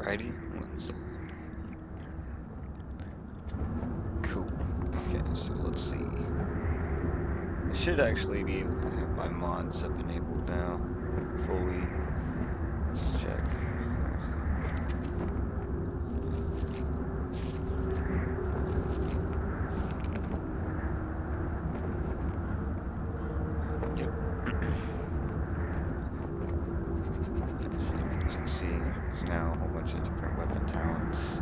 Alrighty, cool. Okay, so let's see. I should actually be able to have my mods up enabled now, fully. Let's check. Yep. As you can see, there's now a whole bunch of different weapon talents.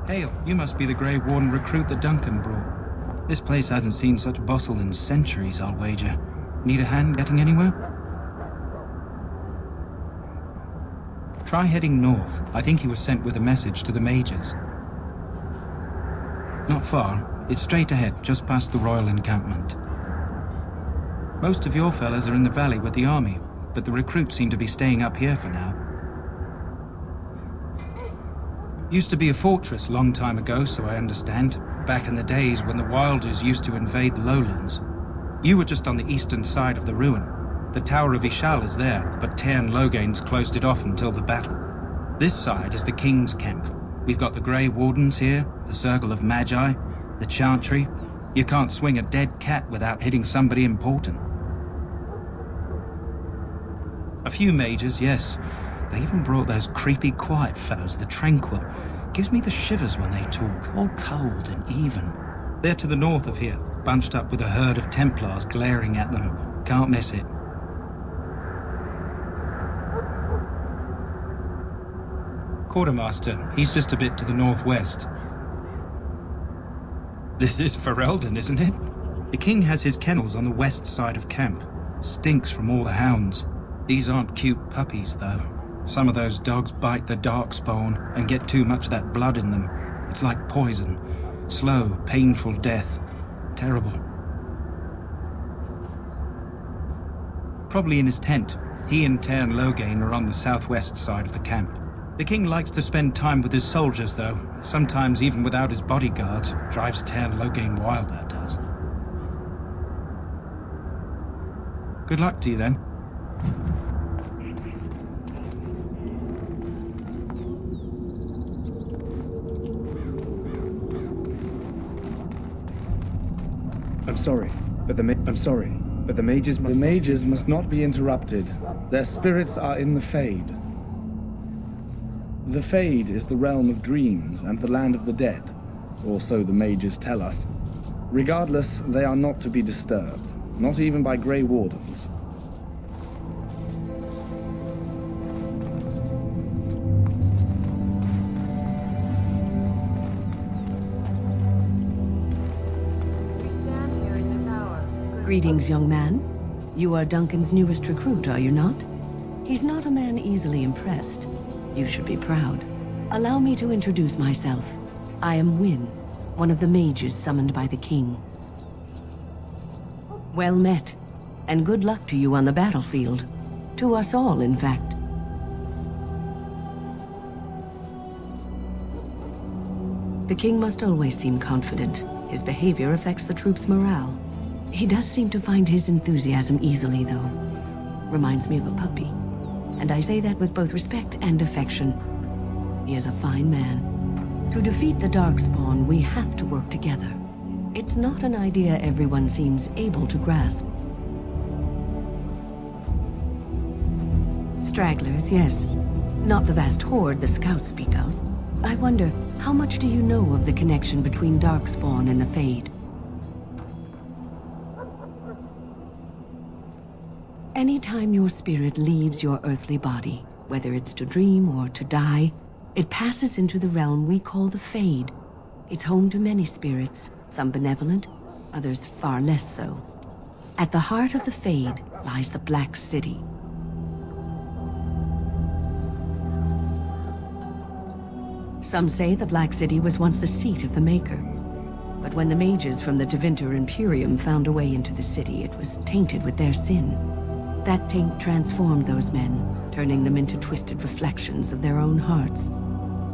Hail, you must be the Grey Warden recruit that Duncan brought. This place hasn't seen such bustle in centuries, I'll wager. Need a hand getting anywhere? Try heading north. I think he was sent with a message to the mages. Not far. It's straight ahead, just past the royal encampment. Most of your fellas are in the valley with the army, but the recruits seem to be staying up here for now. Used to be a fortress a long time ago, so I understand. Back in the days when the Wilders used to invade the lowlands. You were just on the eastern side of the ruin. The Tower of Ishal is there, but Tairn Logain's closed it off until the battle. This side is the King's camp. We've got the Grey Wardens here, the Circle of Magi, the Chantry. You can't swing a dead cat without hitting somebody important. A few mages, yes. They even brought those creepy quiet fellows, the Tranquil. Gives me the shivers when they talk, all cold and even. They're to the north of here, bunched up with a herd of Templars glaring at them. Can't miss it. Quartermaster, he's just a bit to the northwest. This is Ferelden, isn't it? The king has his kennels on the west side of camp. Stinks from all the hounds. These aren't cute puppies, though. Some of those dogs bite the darkspawn and get too much of that blood in them. It's like poison. Slow, painful death. Terrible. Probably in his tent. He and Tairn Logain are on the southwest side of the camp. The king likes to spend time with his soldiers, though. Sometimes even without his bodyguards. Drives Tairn Logain wild, that does. Good luck to you, then. I'm sorry, but the mages must not be interrupted. Their spirits are in the Fade. The Fade is the realm of dreams and the land of the dead, or so the mages tell us. Regardless, they are not to be disturbed, not even by Grey Wardens. Greetings, young man. You are Duncan's newest recruit, are you not? He's not a man easily impressed. You should be proud. Allow me to introduce myself. I am Wynne, one of the mages summoned by the king. Well met, and good luck to you on the battlefield. To us all, in fact. The king must always seem confident. His behavior affects the troops' morale. He does seem to find his enthusiasm easily, though. Reminds me of a puppy. And I say that with both respect and affection. He is a fine man. To defeat the Darkspawn, we have to work together. It's not an idea everyone seems able to grasp. Stragglers, yes. Not the vast horde the scouts speak of. I wonder, how much do you know of the connection between Darkspawn and the Fade? Anytime your spirit leaves your earthly body, whether it's to dream or to die, it passes into the realm we call the Fade. It's home to many spirits, some benevolent, others far less so. At the heart of the Fade lies the Black City. Some say the Black City was once the seat of the Maker. But when the mages from the Tevinter Imperium found a way into the city, it was tainted with their sin. That taint transformed those men, turning them into twisted reflections of their own hearts.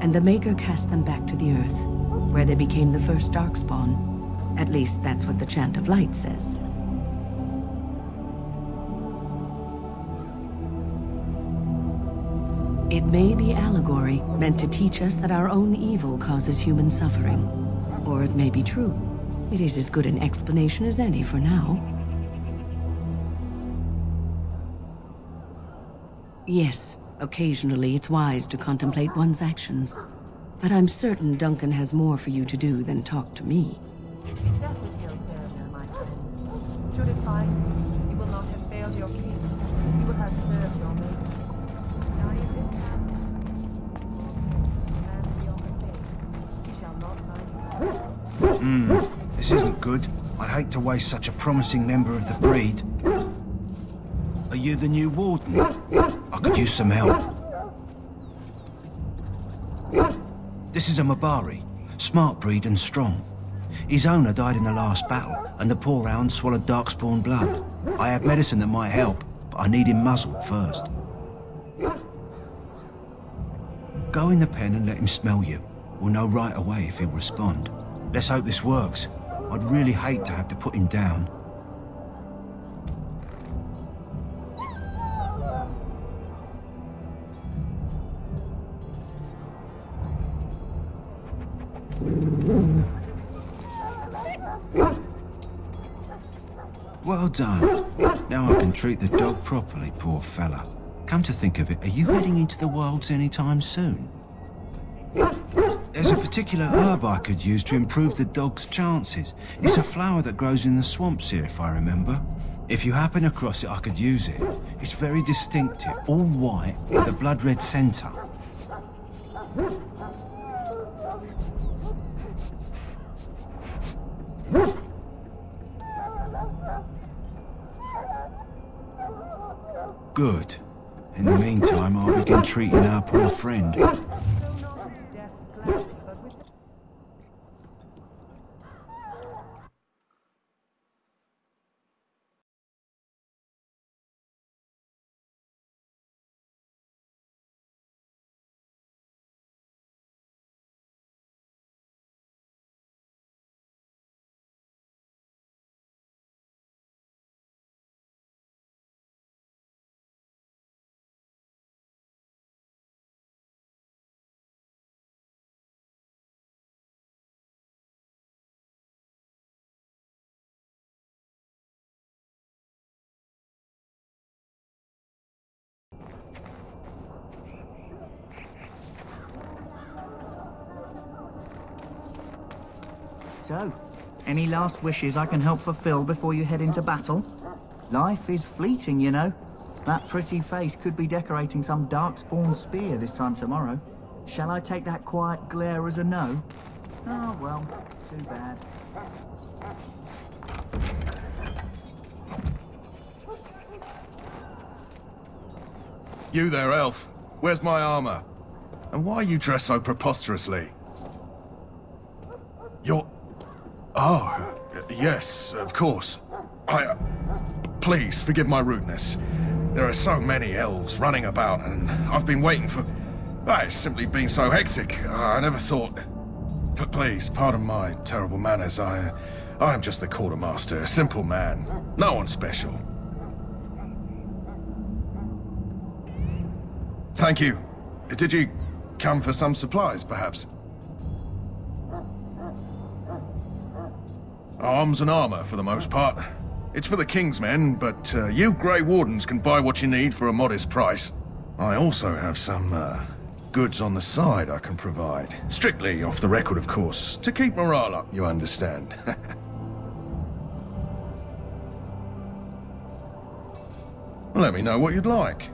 And the Maker cast them back to the Earth, where they became the first Darkspawn. At least that's what the Chant of Light says. It may be allegory, meant to teach us that our own evil causes human suffering. Or it may be true. It is as good an explanation as any for now. Yes, occasionally it's wise to contemplate one's actions. But I'm certain Duncan has more for you to do than talk to me. That is your failure, my friends. Should it find, you will not have failed your king. You will have served your maker. Now you live and be on the faith. He shall not find you. This isn't good. I'd hate to waste such a promising member of the breed. Are you the new warden? I could use some help. This is a Mabari, smart breed and strong. His owner died in the last battle, and the poor hound swallowed Darkspawn blood. I have medicine that might help, but I need him muzzled first. Go in the pen and let him smell you. We'll know right away if he'll respond. Let's hope this works. I'd really hate to have to put him down. Well done. Now I can treat the dog properly, poor fella. Come to think of it, are you heading into the wilds anytime soon? There's a particular herb I could use to improve the dog's chances. It's a flower that grows in the swamps here, if I remember. If you happen across it, I could use it. It's very distinctive, all white, with a blood-red centre. Good. In the meantime, I'll begin treating our poor friend. So, any last wishes I can help fulfill before you head into battle? Life is fleeting, you know. That pretty face could be decorating some Darkspawn spear this time tomorrow. Shall I take that quiet glare as a no? Oh, well, too bad. You there, elf. Where's my armor? And why are you dressed so preposterously? You're... Oh, yes, of course. Please, forgive my rudeness. There are so many elves running about, and I've been waiting for... It's simply been so hectic. I never thought... Please, pardon my terrible manners. I am just the quartermaster, a simple man. No one special. Thank you. Did you come for some supplies, perhaps? Arms and armor, for the most part. It's for the King's men, but you Grey Wardens can buy what you need for a modest price. I also have some goods on the side I can provide. Strictly off the record, of course. To keep morale up, you understand. Let me know what you'd like.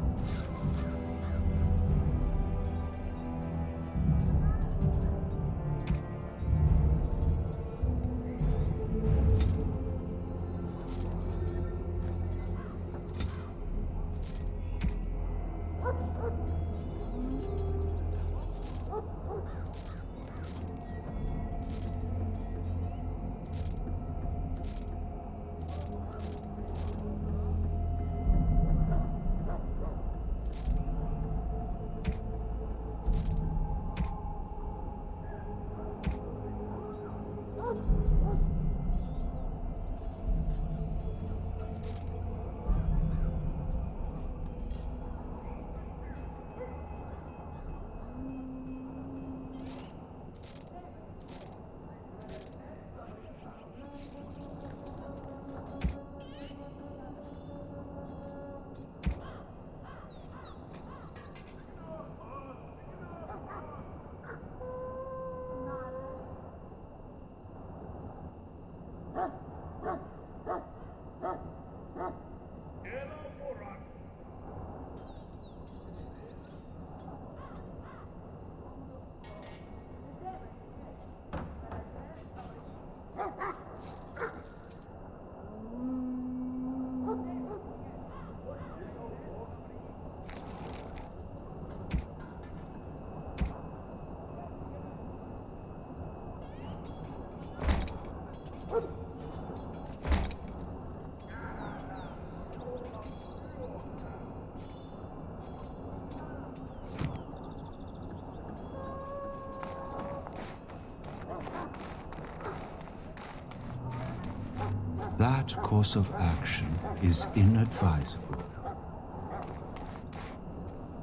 That course of action is inadvisable.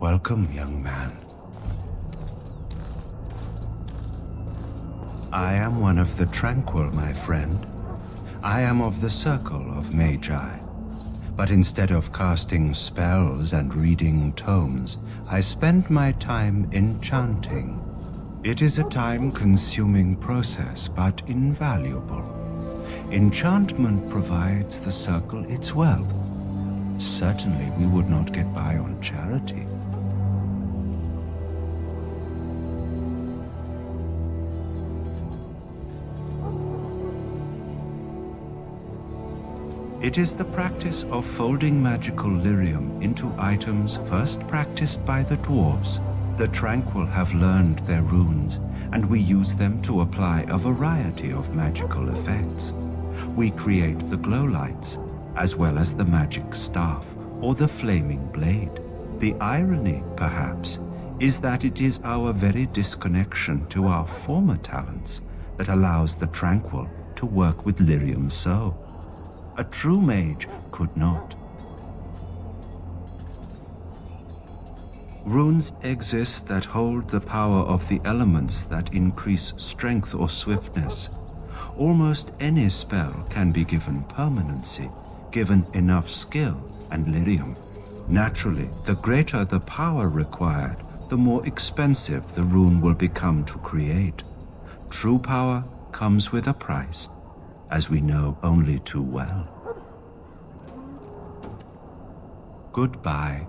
Welcome, young man. I am one of the Tranquil, my friend. I am of the Circle of Magi. But instead of casting spells and reading tomes, I spend my time enchanting. It is a time-consuming process, but invaluable. Enchantment provides the Circle its wealth. Certainly we would not get by on charity. It is the practice of folding magical lyrium into items first practiced by the dwarves. The Tranquil have learned their runes, and we use them to apply a variety of magical effects. We create the glow lights, as well as the magic staff, or the flaming blade. The irony, perhaps, is that it is our very disconnection to our former talents that allows the Tranquil to work with lyrium so. A true mage could not. Runes exist that hold the power of the elements that increase strength or swiftness. Almost any spell can be given permanency, given enough skill and lyrium. Naturally, the greater the power required, the more expensive the rune will become to create. True power comes with a price, as we know only too well. Goodbye.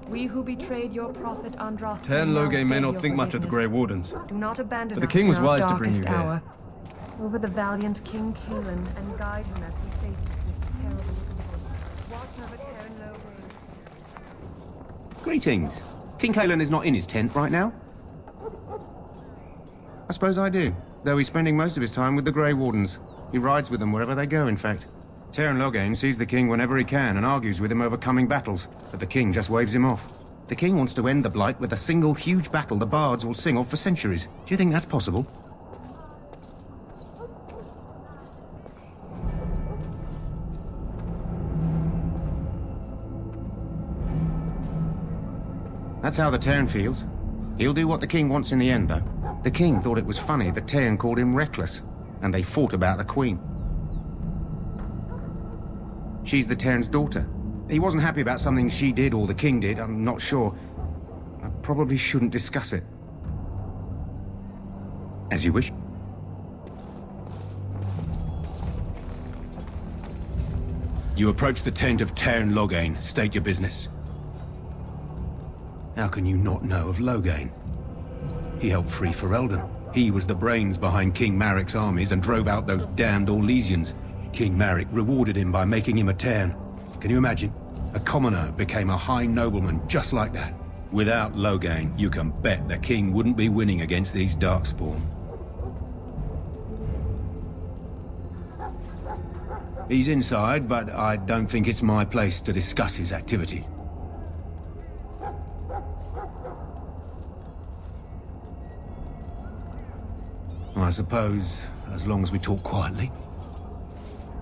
We who betrayed your prophet Andros. Tern Loghain may not think much of the Grey Wardens, Do not abandon but the us king was in our wise to bring you darkest here. hour. Over the valiant King Kaelin and guide him as he faces this terrible evil. Watch over Tern Loghain. Greetings. King Kaelin is not in his tent right now? I suppose I do, though he's spending most of his time with the Grey Wardens. He rides with them wherever they go, in fact. Tern Loghain sees the king whenever he can and argues with him over coming battles, but the king just waves him off. The king wants to end the Blight with a single huge battle the bards will sing of for centuries. Do you think that's possible? That's how the Tern feels. He'll do what the king wants in the end, though. The king thought it was funny that Tern called him reckless, and they fought about the queen. She's the Tern's daughter, He wasn't happy about something she did or the king did, I'm not sure. I probably shouldn't discuss it. As you wish. You approach the tent of Tairn Loghain. State your business. How can you not know of Loghain? He helped free Ferelden. He was the brains behind King Maric's armies and drove out those damned Orlesians. King Maric rewarded him by making him a Tairn. Can you imagine? A commoner became a high nobleman just like that. Without Loghain, you can bet the king wouldn't be winning against these Darkspawn. He's inside, but I don't think it's my place to discuss his activities. I suppose, as long as we talk quietly.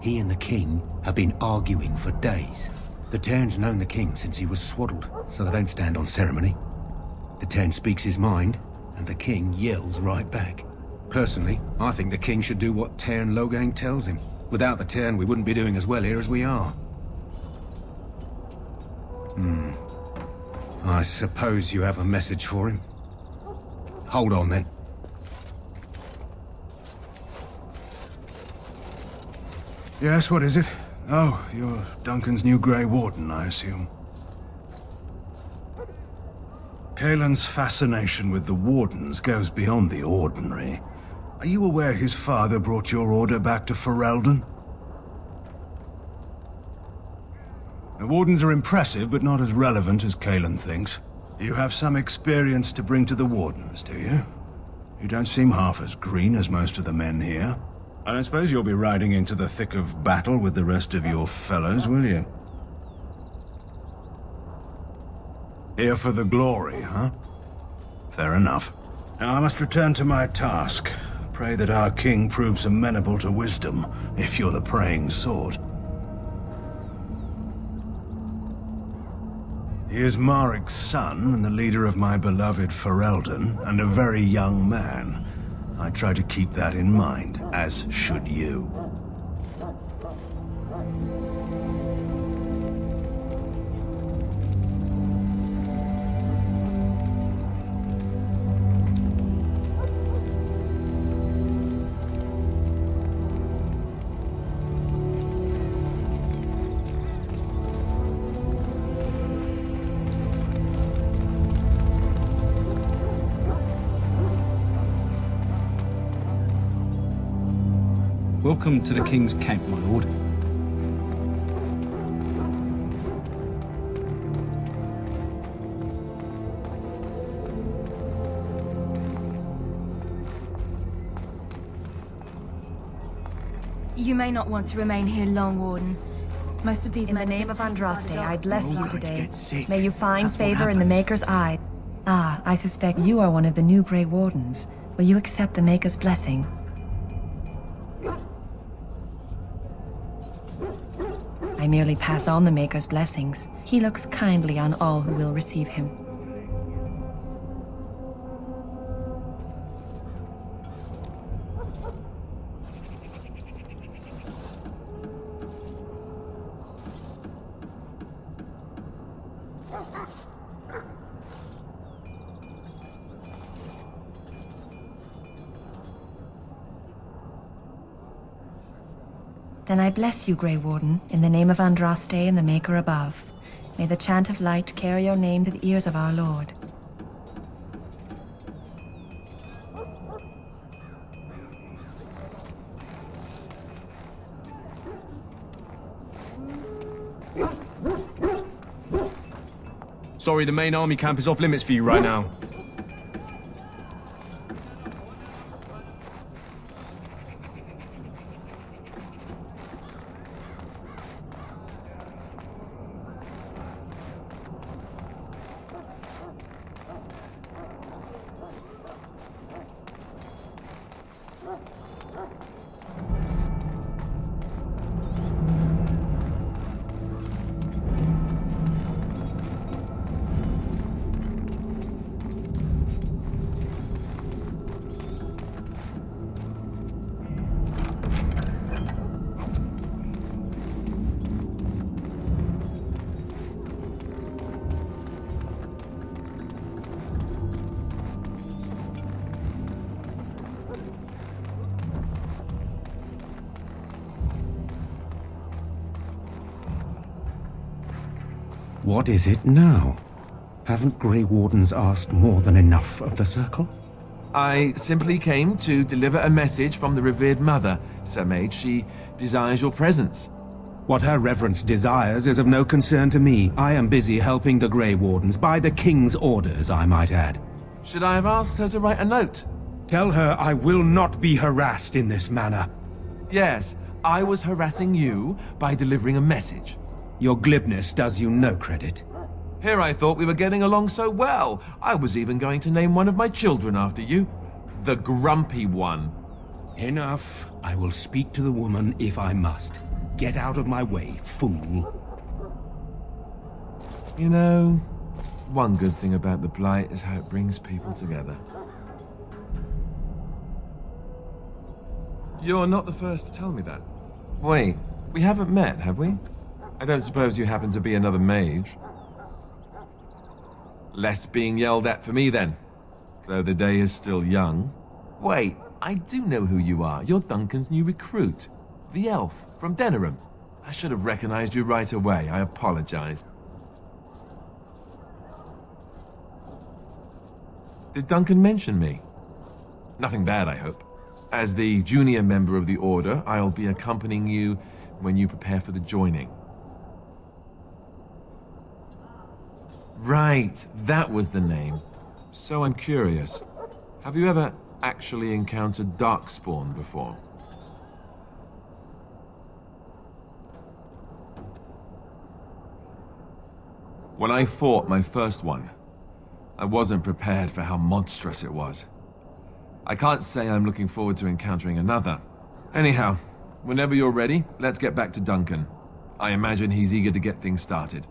He and the king have been arguing for days. The Tairn's known the king since he was swaddled, so they don't stand on ceremony. The Tairn speaks his mind, and the king yells right back. Personally, I think the king should do what Tairn Loghain tells him. Without the Tairn, we wouldn't be doing as well here as we are. I suppose you have a message for him. Hold on, then. Yes, what is it? Oh, you're Duncan's new Grey Warden, I assume. Kaelin's fascination with the Wardens goes beyond the ordinary. Are you aware his father brought your order back to Ferelden? The Wardens are impressive, but not as relevant as Kaelin thinks. You have some experience to bring to the Wardens, do you? You don't seem half as green as most of the men here. I don't suppose you'll be riding into the thick of battle with the rest of your fellows, will you? Here for the glory, huh? Fair enough. Now I must return to my task. Pray that our king proves amenable to wisdom, if you're the praying sort. He is Maric's son, and the leader of my beloved Ferelden, and a very young man. I try to keep that in mind, as should you. Welcome to the King's camp, my lord. You may not want to remain here long, Warden. Most of these In the men name of Andraste, I bless you going to today. get sick. May you find That's what favor in the happens. Maker's eye. Ah, I suspect you are one of the new Grey Wardens. Will you accept the Maker's blessing? I merely pass on the Maker's blessings. He looks kindly on all who will receive him. Then I bless you, Grey Warden, in the name of Andraste and the Maker above. May the chant of light carry your name to the ears of our Lord. Sorry, the main army camp is off limits for you right now. What is it now? Haven't Grey Wardens asked more than enough of the Circle? I simply came to deliver a message from the revered mother, Sir Mage. She desires your presence. What her reverence desires is of no concern to me. I am busy helping the Grey Wardens, by the King's orders, I might add. Should I have asked her to write a note? Tell her I will not be harassed in this manner. Yes, I was harassing you by delivering a message. Your glibness does you no credit. Here I thought we were getting along so well. I was even going to name one of my children after you. The Grumpy One. Enough. I will speak to the woman if I must. Get out of my way, fool. You know, one good thing about the Blight is how it brings people together. You're not the first to tell me that. Wait, we haven't met, have we? I don't suppose you happen to be another mage. Less being yelled at for me, then. Though the day is still young. Wait, I do know who you are. You're Duncan's new recruit. The elf from Denerim. I should have recognized you right away. I apologize. Did Duncan mention me? Nothing bad, I hope. As the junior member of the Order, I'll be accompanying you when you prepare for the joining. Right, that was the name. So I'm curious. Have you ever actually encountered Darkspawn before? When I fought my first one, I wasn't prepared for how monstrous it was. I can't say I'm looking forward to encountering another. Anyhow, whenever you're ready, let's get back to Duncan. I imagine he's eager to get things started.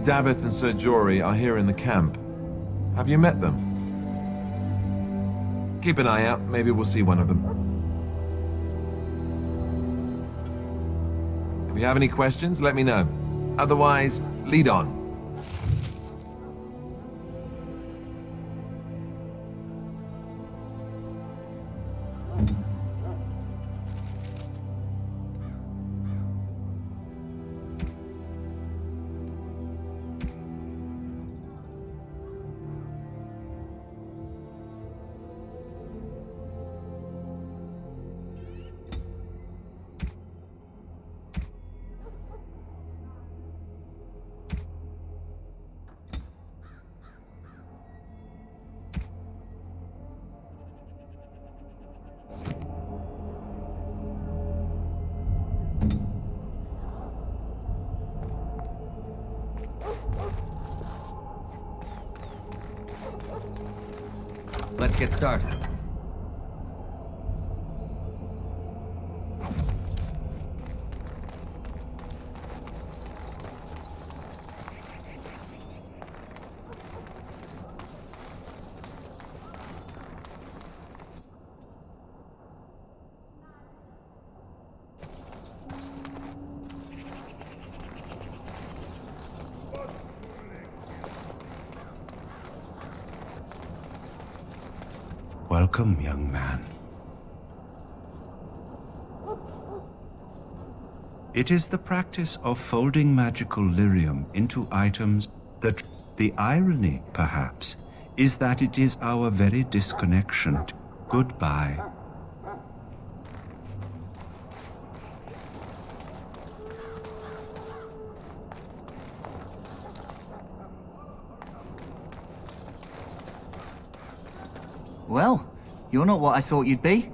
Davith and Sir Jory are here in the camp. Have you met them? Keep an eye out, maybe we'll see one of them. If you have any questions, let me know. Otherwise, lead on. Let's get started. Welcome, young man. It is the practice of folding magical lyrium into items that the irony, perhaps, is that it is our very disconnection. Goodbye. Well, you're not what I thought you'd be.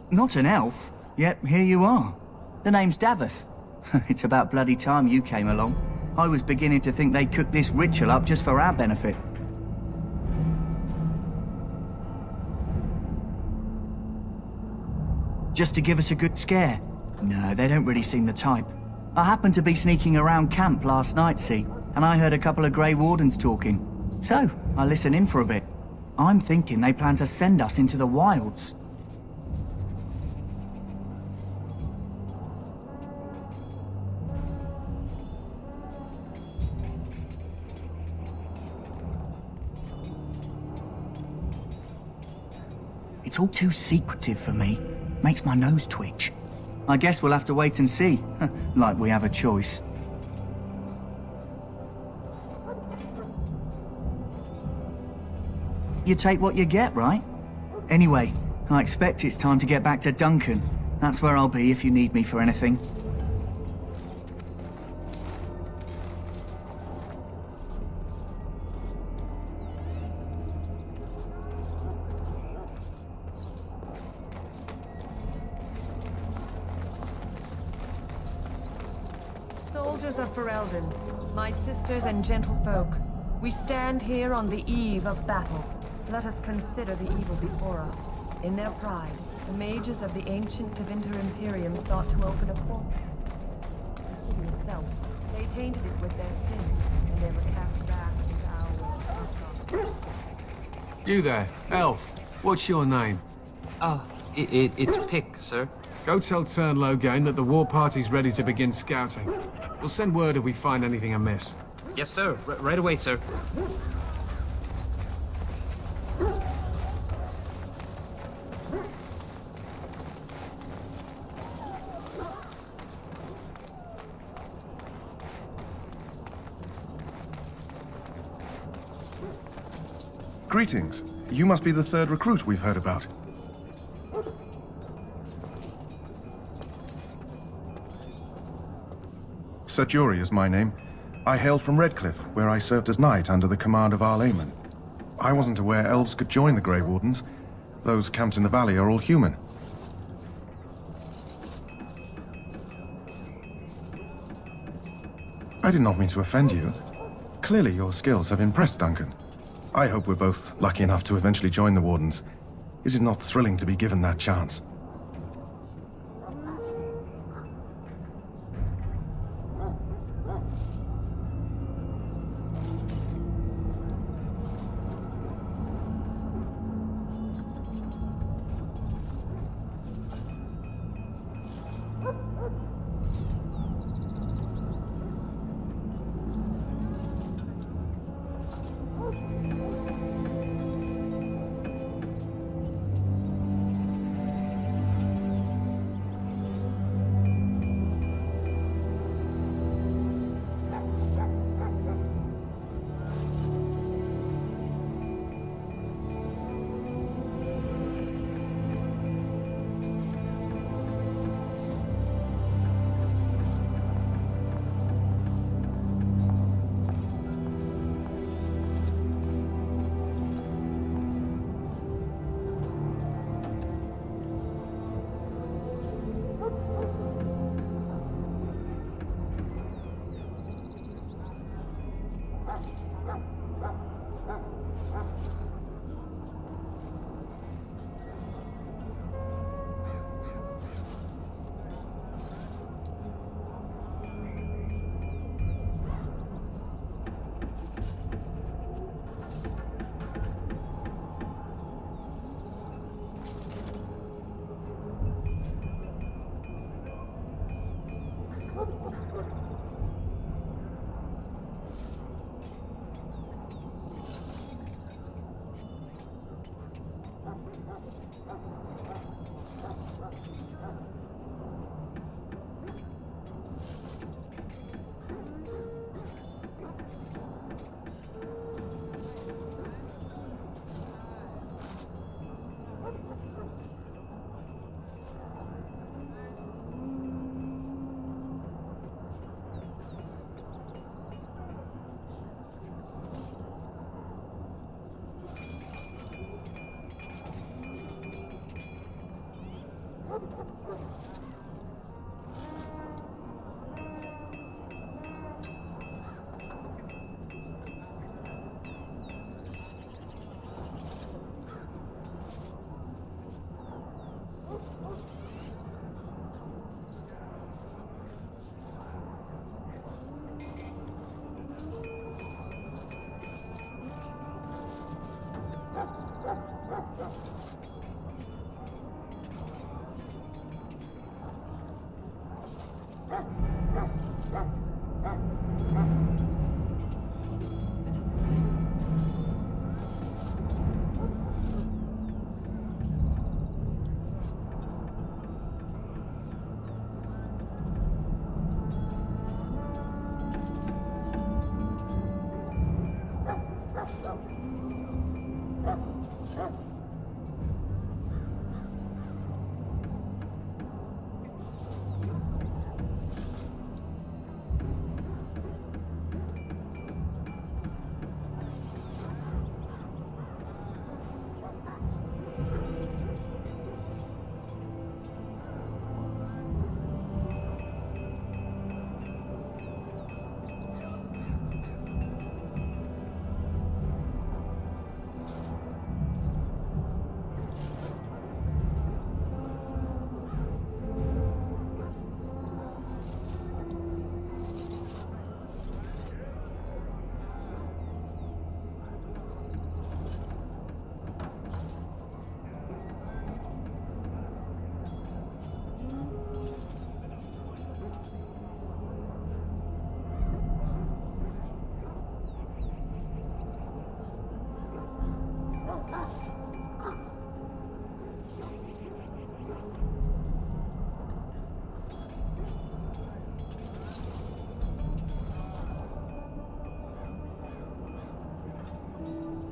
Not an elf, yet here you are. The name's Davith. It's about bloody time you came along. I was beginning to think they'd cooked this ritual up just for our benefit. Just to give us a good scare? No, they don't really seem the type. I happened to be sneaking around camp last night, see, and I heard a couple of Grey Wardens talking. So, I listened in for a bit. I'm thinking they plan to send us into the wilds. It's all too secretive for me. Makes my nose twitch. I guess we'll have to wait and see. Like we have a choice. You take what you get, right? Anyway, I expect it's time to get back to Duncan. That's where I'll be if you need me for anything. Soldiers of Ferelden, my sisters and gentlefolk, we stand here on the eve of battle. Let us consider the evil before us. In their pride, the mages of the ancient Tevinter Imperium sought to open a portal. The city itself, they tainted it with their sins, and they were cast back into our... You there, elf. What's your name? It's Pick, sir. Go tell Tern Logain that the war party's ready to begin scouting. We'll send word if we find anything amiss. Yes, sir. Right away, sir. Greetings. You must be the third recruit we've heard about. Sir Jury is my name. I hail from Redcliffe, where I served as knight under the command of Arl Eamon. I wasn't aware elves could join the Grey Wardens. Those camped in the valley are all human. I did not mean to offend you. Clearly your skills have impressed Duncan. I hope we're both lucky enough to eventually join the Wardens. Is it not thrilling to be given that chance?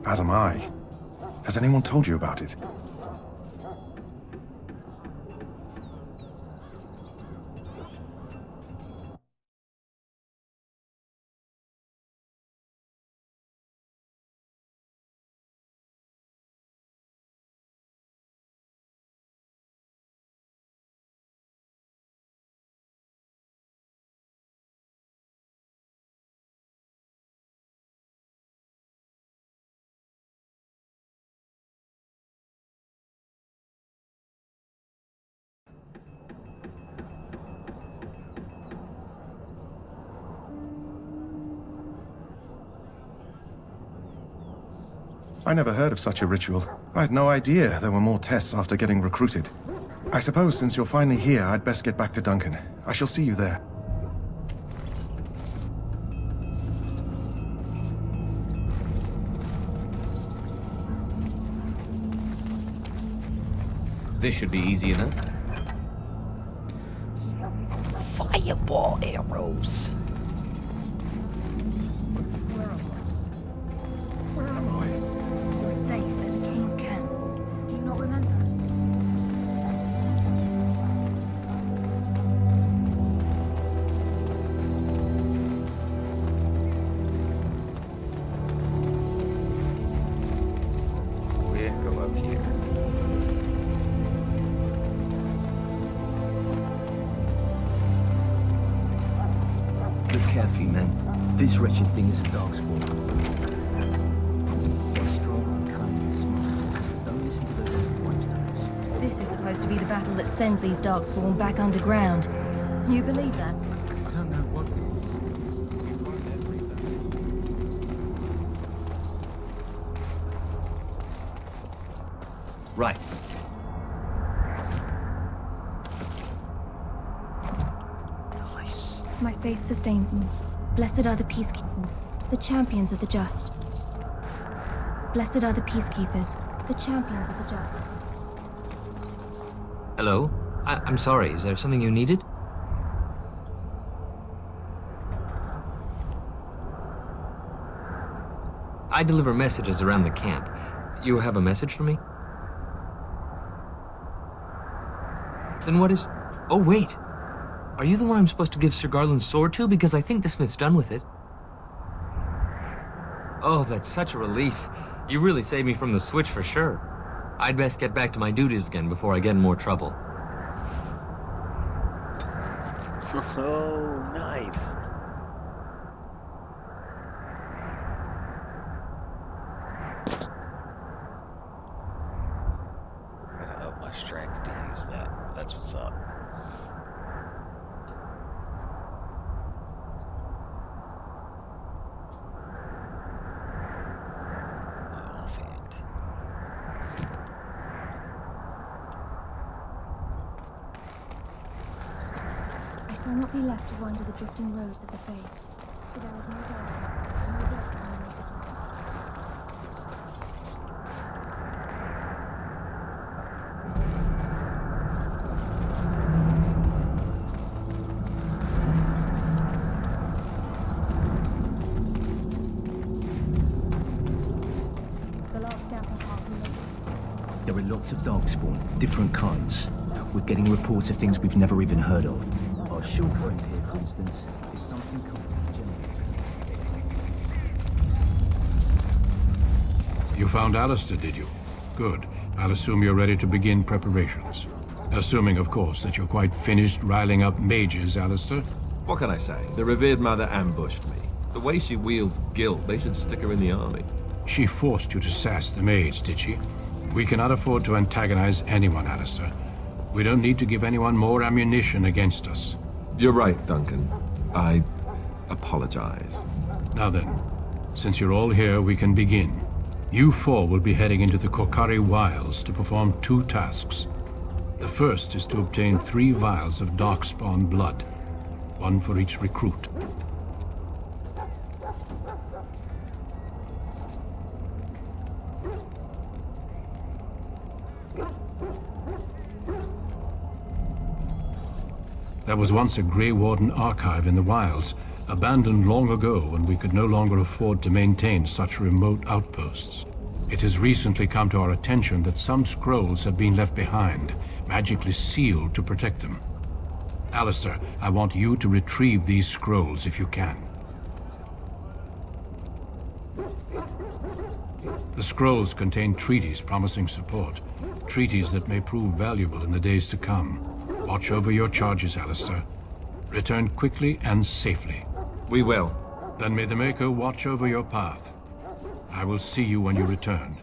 As am I. Has anyone told you about it? I never heard of such a ritual. I had no idea there were more tests after getting recruited. I suppose since you're finally here, I'd best get back to Duncan. I shall see you there. This should be easy enough. Fireball arrows. Where am I? You're safe at the King's camp. Do you not remember? We go up here. Look carefully, man. This wretched thing is a darkspawn. A strong, kindly smile. Don't listen to those other voices. This is supposed to be the battle that sends these darkspawn back underground. You believe that? I don't know what Right. Nice. My faith sustains me. Blessed are the peacekeepers, the champions of the just. Blessed are the peacekeepers, the champions of the just. Hello? I'm sorry, is there something you needed? I deliver messages around the camp. You have a message for me? Then what is... Oh, wait. Are you the one I'm supposed to give Sir Garland's sword to? Because I think the smith's done with it. Oh, that's such a relief. You really saved me from the switch for sure. I'd best get back to my duties again before I get in more trouble. Oh, nice. I'm gonna up my strength to use that. That's what's up. My offhand. I shall not be left to wander the drifting roads of the faith. So there is no doubt, no doubt in the name of the There are lots of darkspawn, different kinds. We're getting reports of things we've never even heard of. Our shield friend here, for instance, is something called You found Alistair, did you? Good. I'll assume you're ready to begin preparations. Assuming, of course, that you're quite finished riling up mages, Alistair. What can I say? The revered mother ambushed me. The way she wields guilt, they should stick her in the army. She forced you to sass the mage, did she? We cannot afford to antagonize anyone, Alistair. We don't need to give anyone more ammunition against us. You're right, Duncan. I apologize. Now then, since you're all here, we can begin. You four will be heading into the Korkari Wilds to perform 2 tasks. The first is to obtain 3 vials of darkspawn blood, 1 for each recruit. There was once a Grey Warden archive in the wilds, abandoned long ago when we could no longer afford to maintain such remote outposts. It has recently come to our attention that some scrolls have been left behind, magically sealed to protect them. Alistair, I want you to retrieve these scrolls if you can. The scrolls contain treaties promising support, treaties that may prove valuable in the days to come. Watch over your charges, Alistair. Return quickly and safely. We will. Then may the Maker watch over your path. I will see you when you return.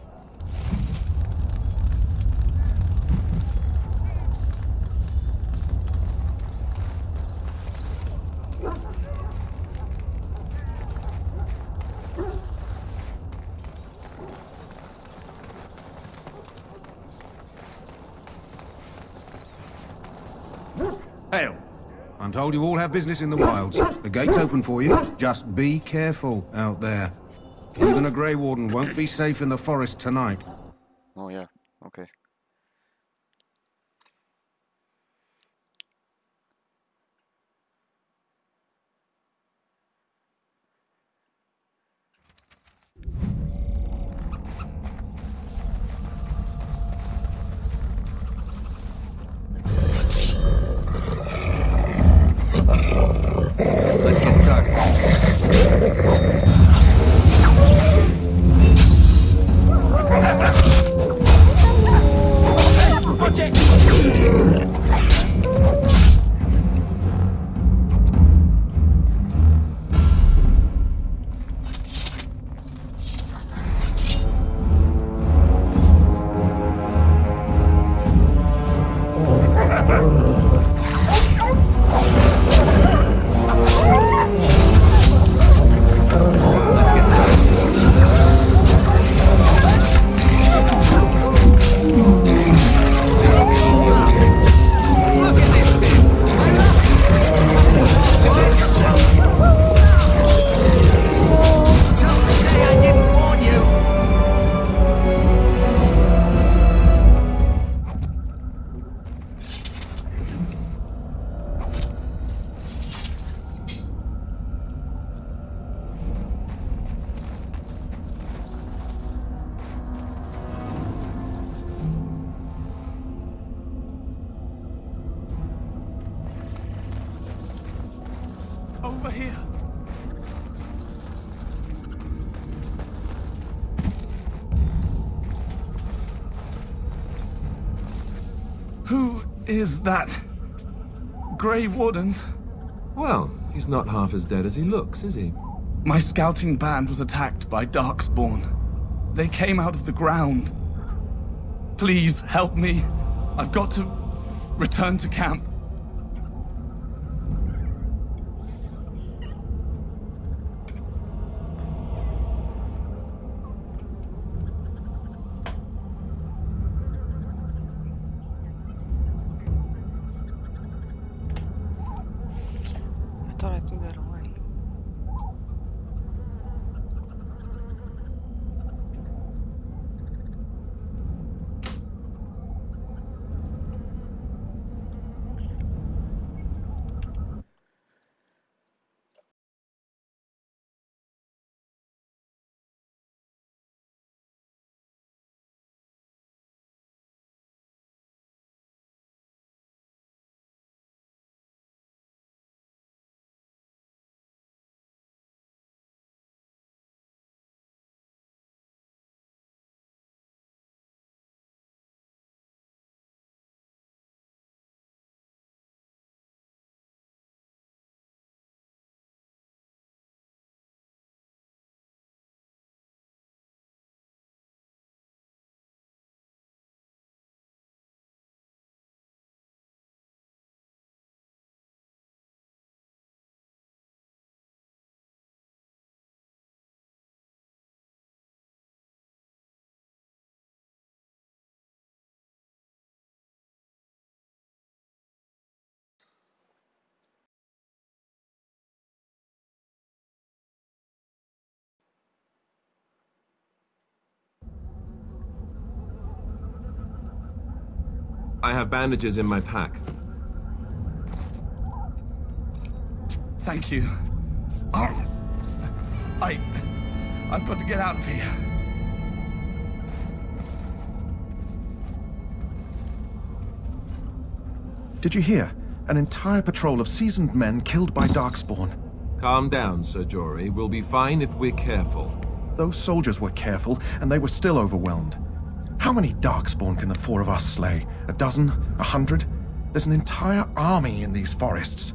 Hail. I'm told you all have business in the wilds. The gate's open for you. Just be careful out there. Even a Grey Warden won't be safe in the forest tonight. Oh yeah, okay. Let's get started. Over here. Who is that? Grey Wardens? Well, he's not half as dead as he looks, is he? My scouting band was attacked by Darkspawn. They came out of the ground. Please help me. I've got to return to camp. I thought I threw that away. I have bandages in my pack. Thank you. Oh, I've got to get out of here. Did you hear? An entire patrol of seasoned men killed by Darkspawn. Calm down, Sir Jory. We'll be fine if we're careful. Those soldiers were careful, and they were still overwhelmed. How many Darkspawn can the four of us slay? A dozen? 100? There's an entire army in these forests.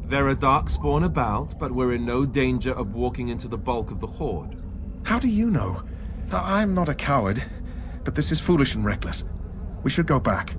There are Darkspawn about, but we're in no danger of walking into the bulk of the Horde. How do you know? I'm not a coward, but this is foolish and reckless. We should go back.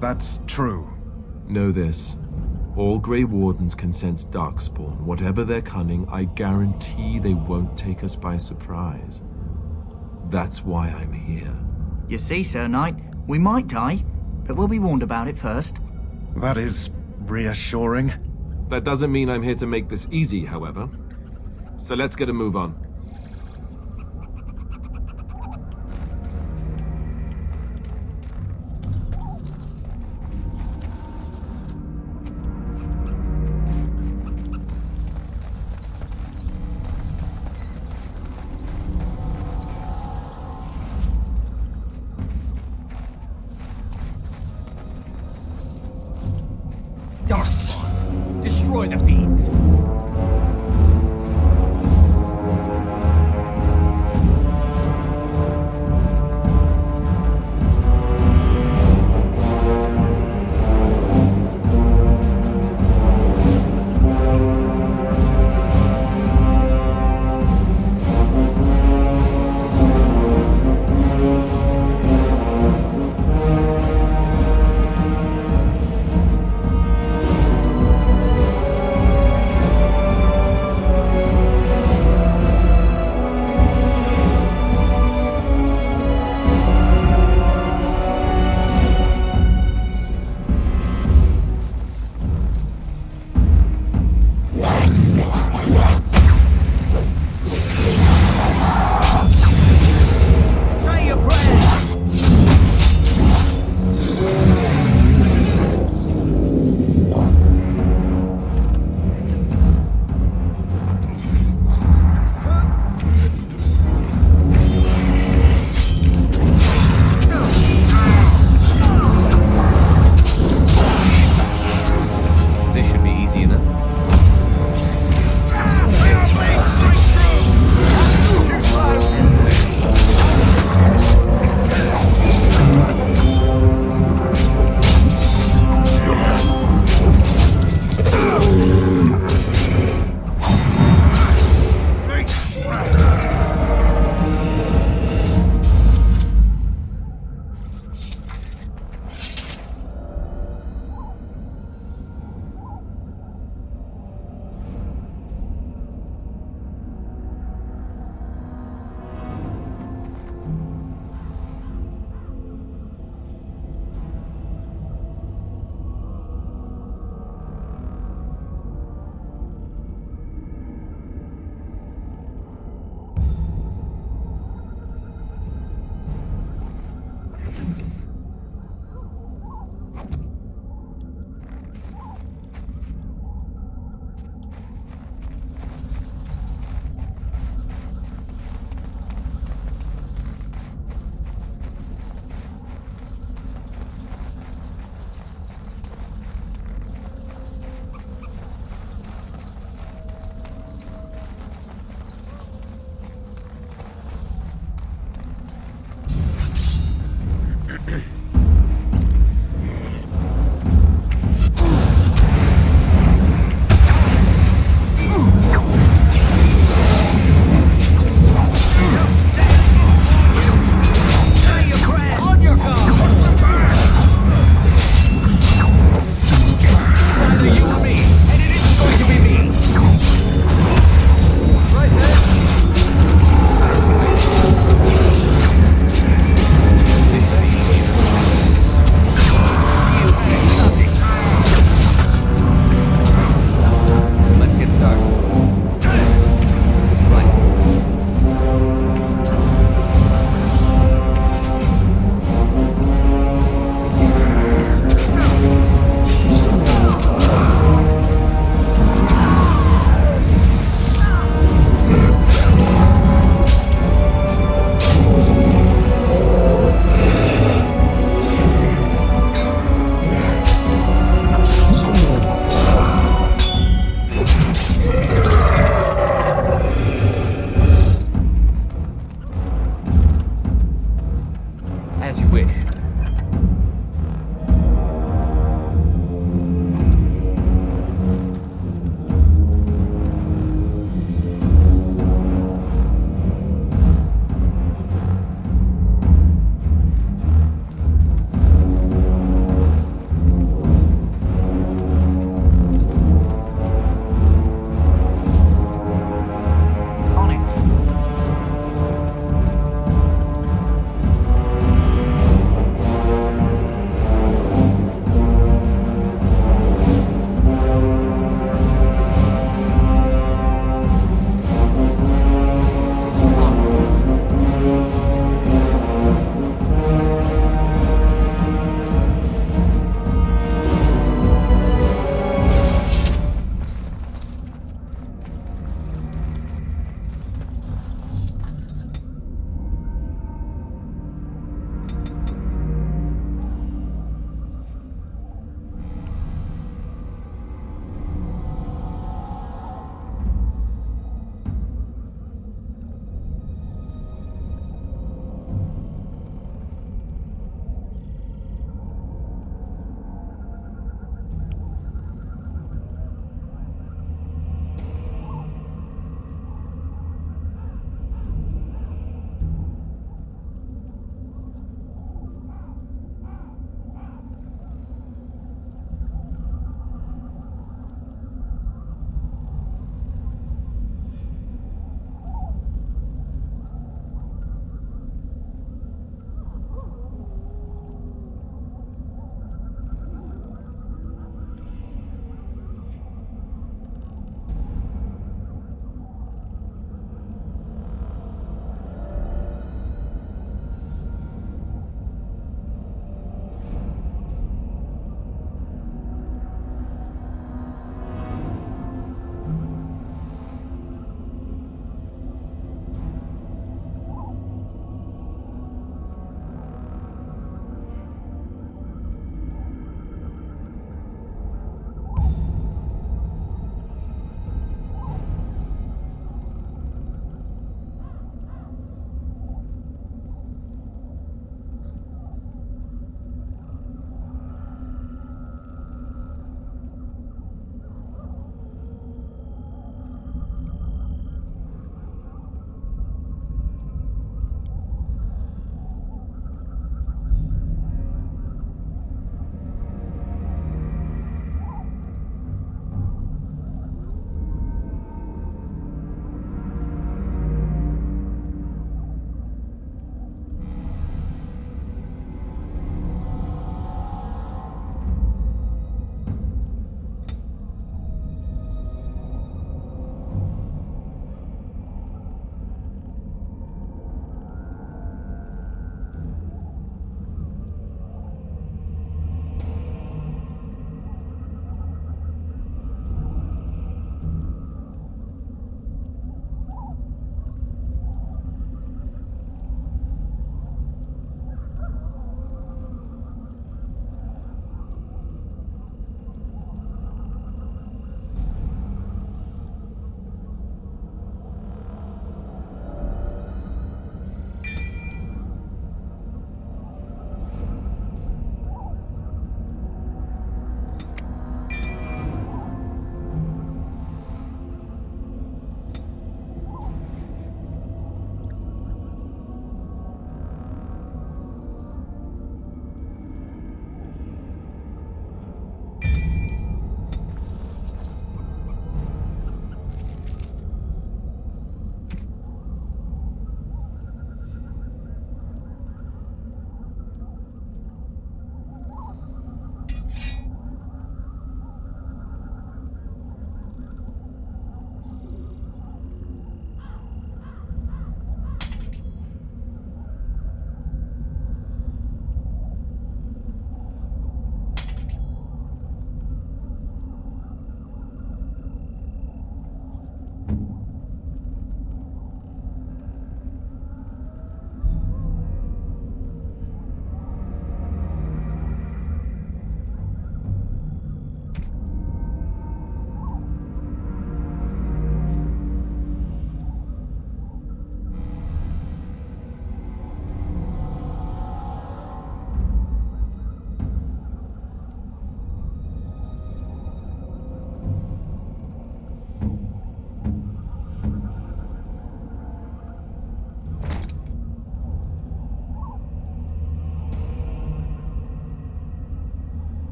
That's true. Know this. All Grey Wardens can sense Darkspawn. Whatever their cunning, I guarantee they won't take us by surprise. That's why I'm here. You see, Sir Knight, we might die, but we'll be warned about it first. That is reassuring. That doesn't mean I'm here to make this easy, however. So let's get a move on. Darkspawn, destroy the fiends.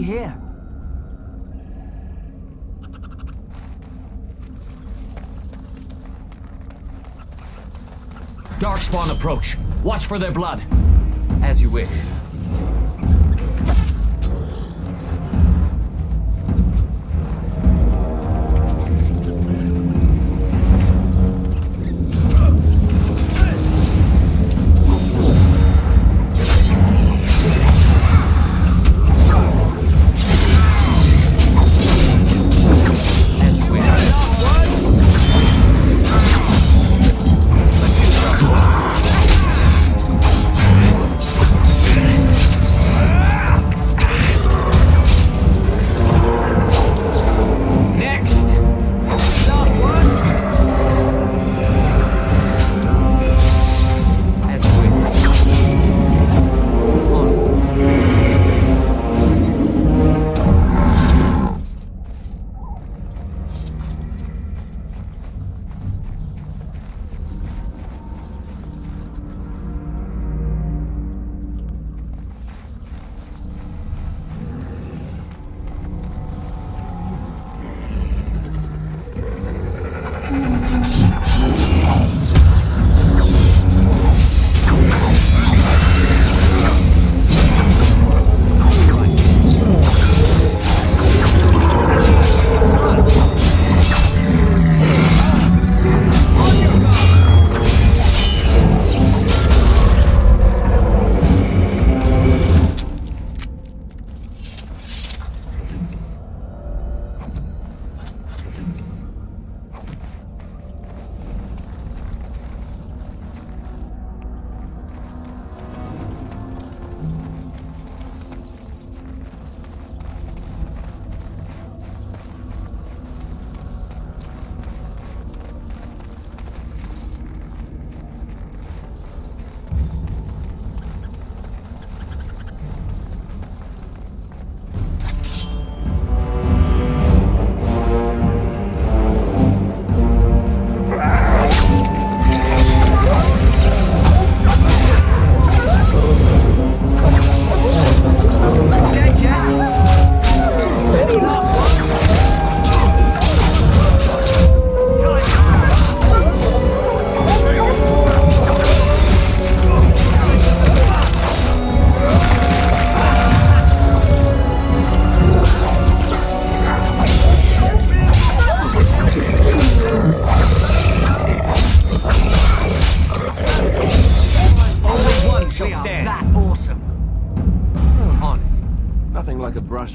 here. Darkspawn approach. Watch for their blood. As you wish.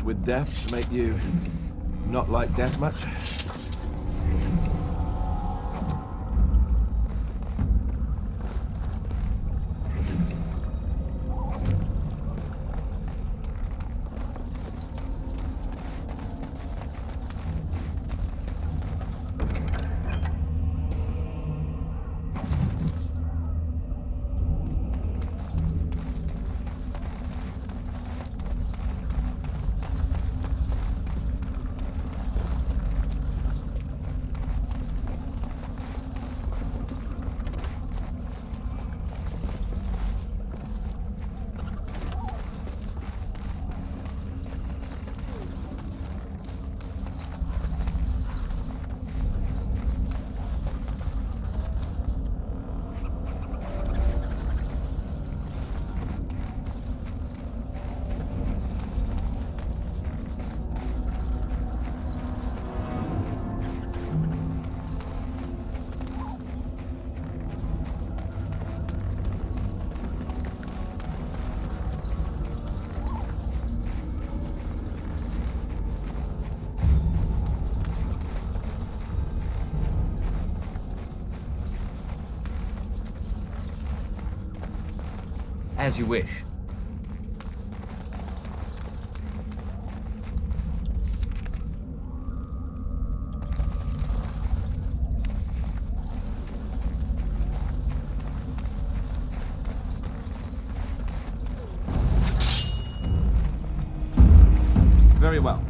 With death to make you not like death much? As you wish. Very well.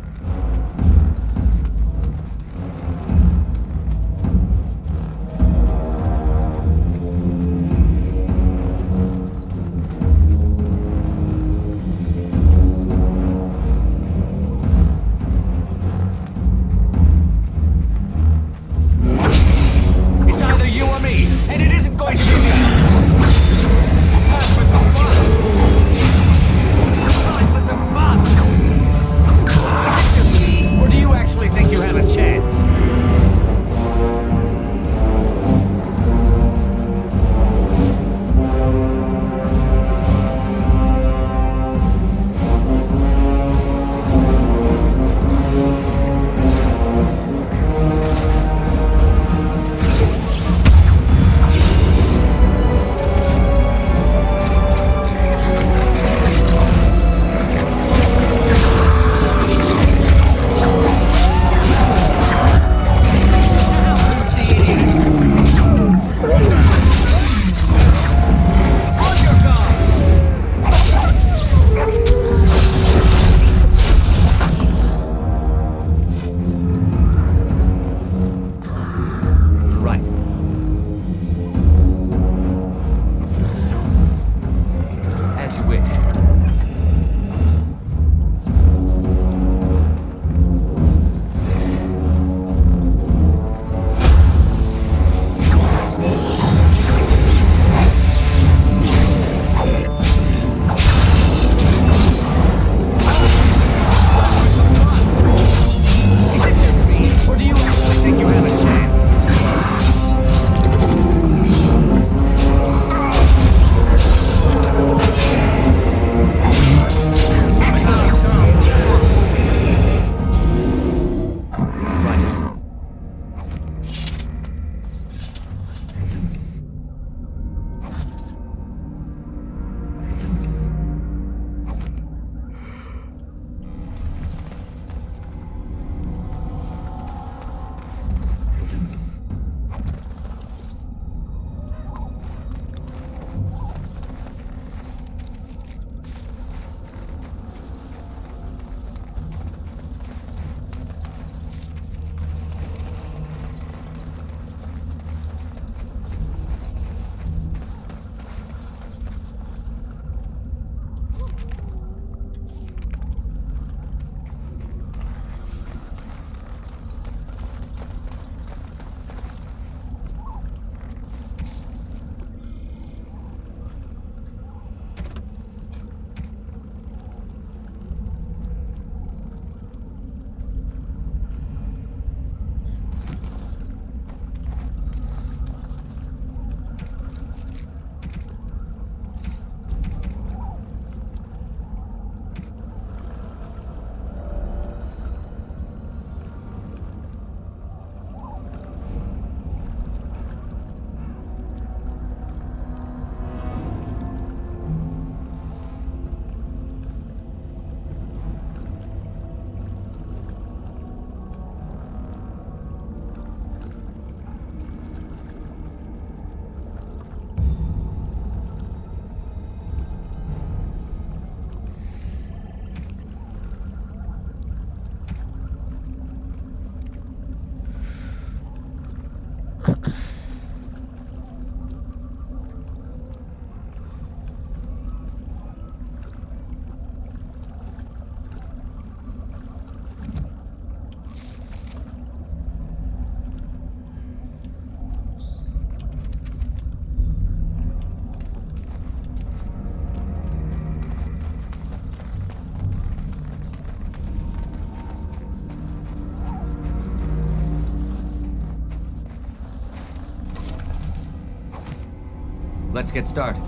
Let's get started.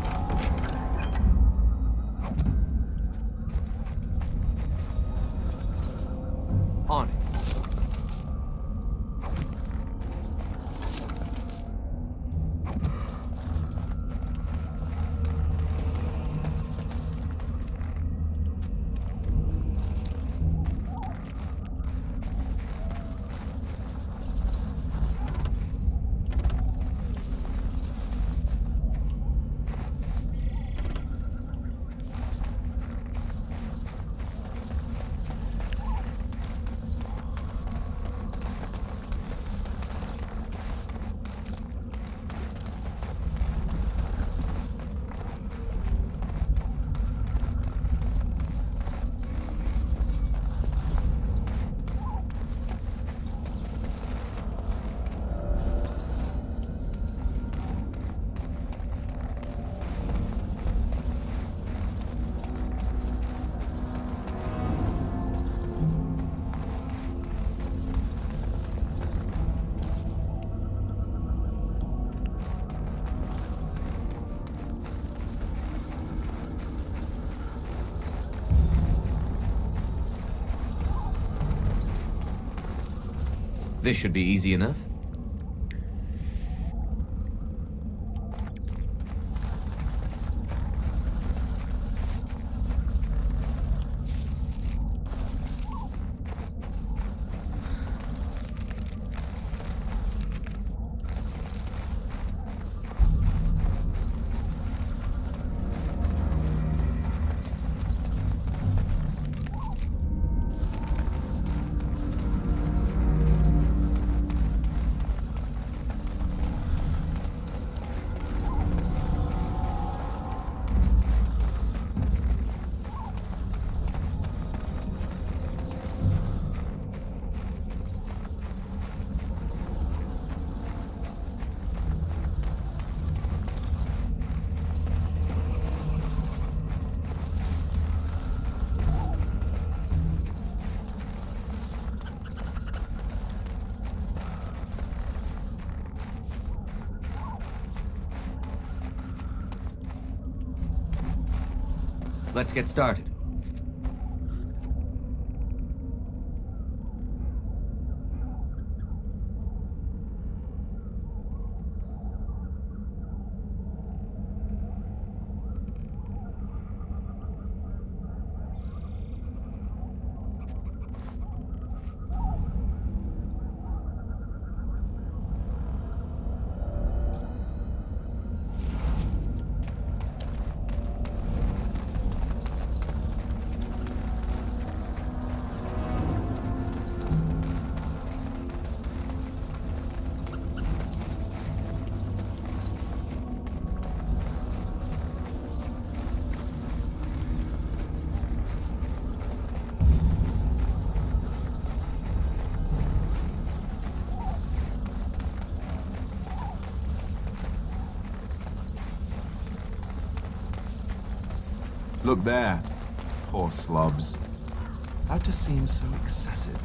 On it. This should be easy enough. Let's get started. Look there. Poor slobs. That just seems so excessive.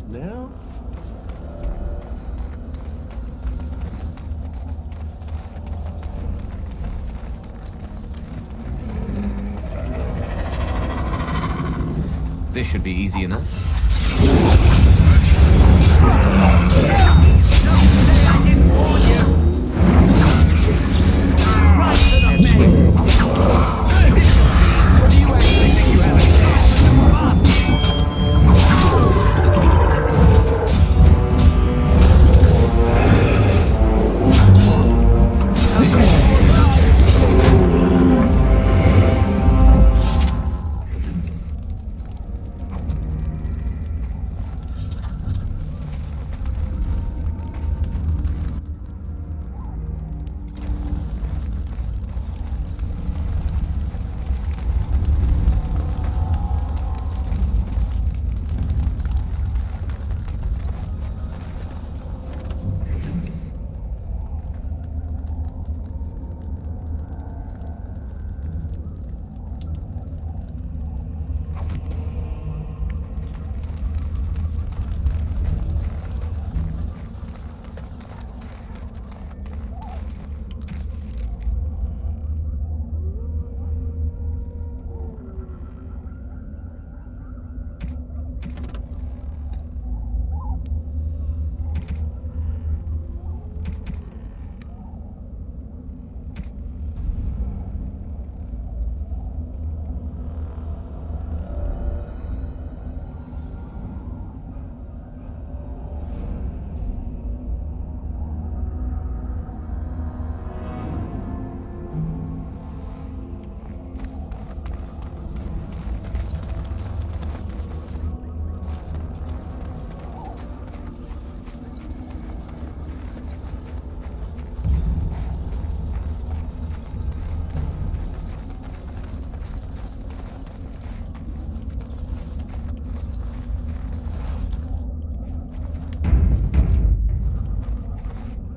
just now? This should be easy enough.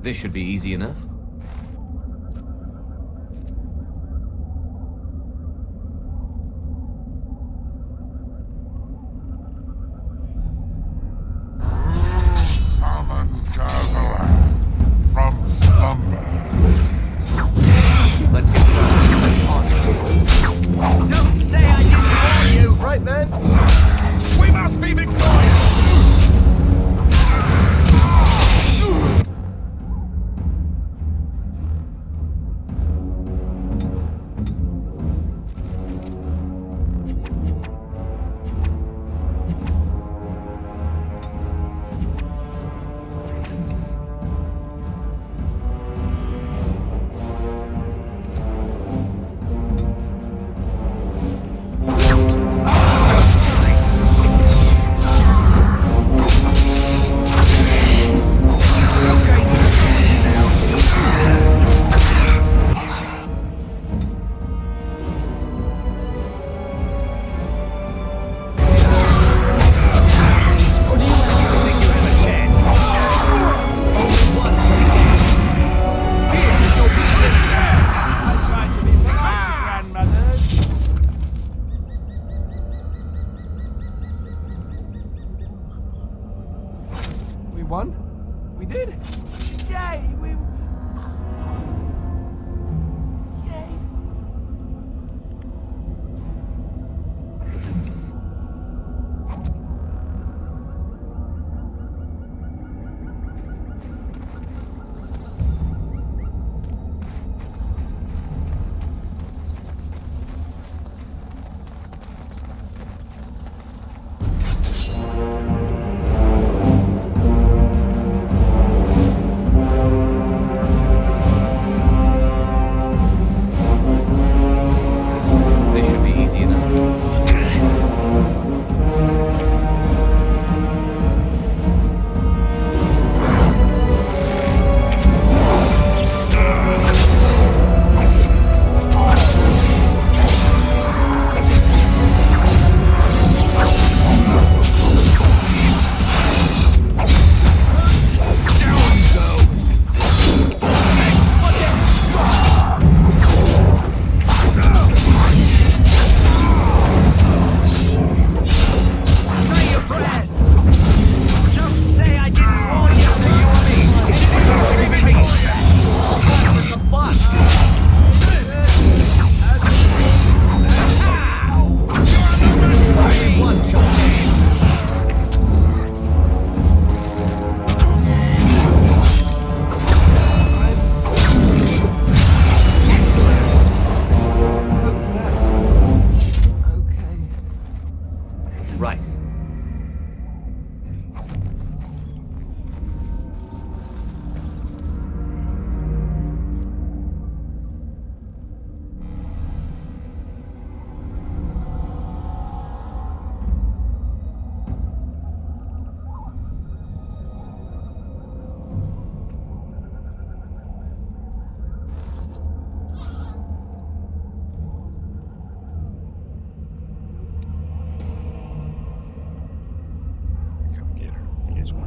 This should be easy enough. Let's get started. Don't say I didn't warn you! Right then. We must be victorious!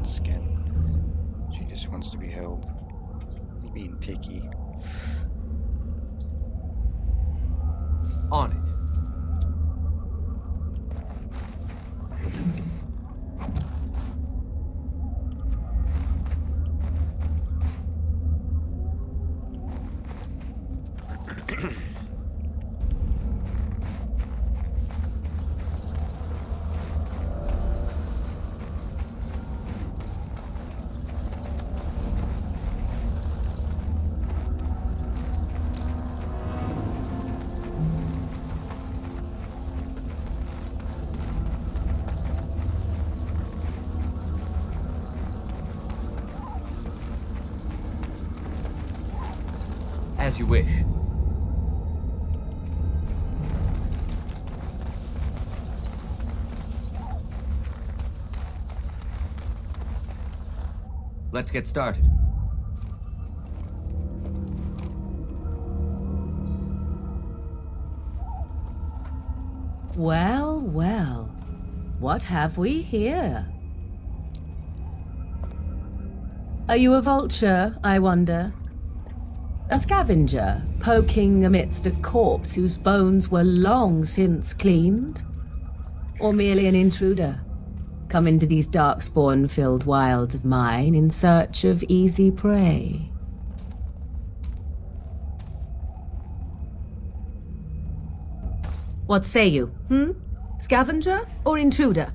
skin. She just wants to be held. You're being picky. On it. As you wish. Let's get started. Well, well. What have we here? Are you a vulture, I wonder? A scavenger, poking amidst a corpse whose bones were long since cleaned? Or merely an intruder, come into these darkspawn-filled wilds of mine in search of easy prey? What say you, Scavenger or intruder?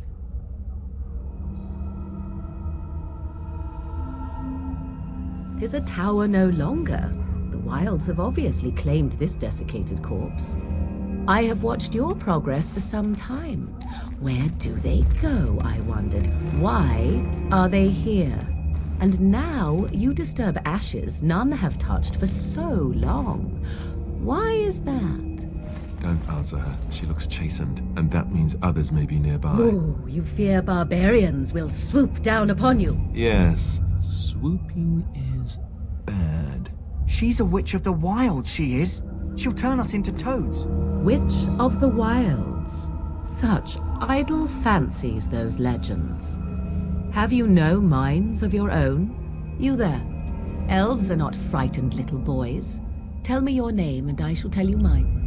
Tis a tower no longer. The wilds have obviously claimed this desiccated corpse. I have watched your progress for some time. Where do they go, I wondered? Why are they here? And now you disturb ashes none have touched for so long. Why is that? Don't answer her. She looks chastened, and that means others may be nearby. Oh, you fear barbarians will swoop down upon you. Yes, swooping is bad. She's a witch of the wilds, she is. She'll turn us into toads. Witch of the wilds. Such idle fancies, those legends. Have you no minds of your own? You there. Elves are not frightened little boys. Tell me your name and I shall tell you mine.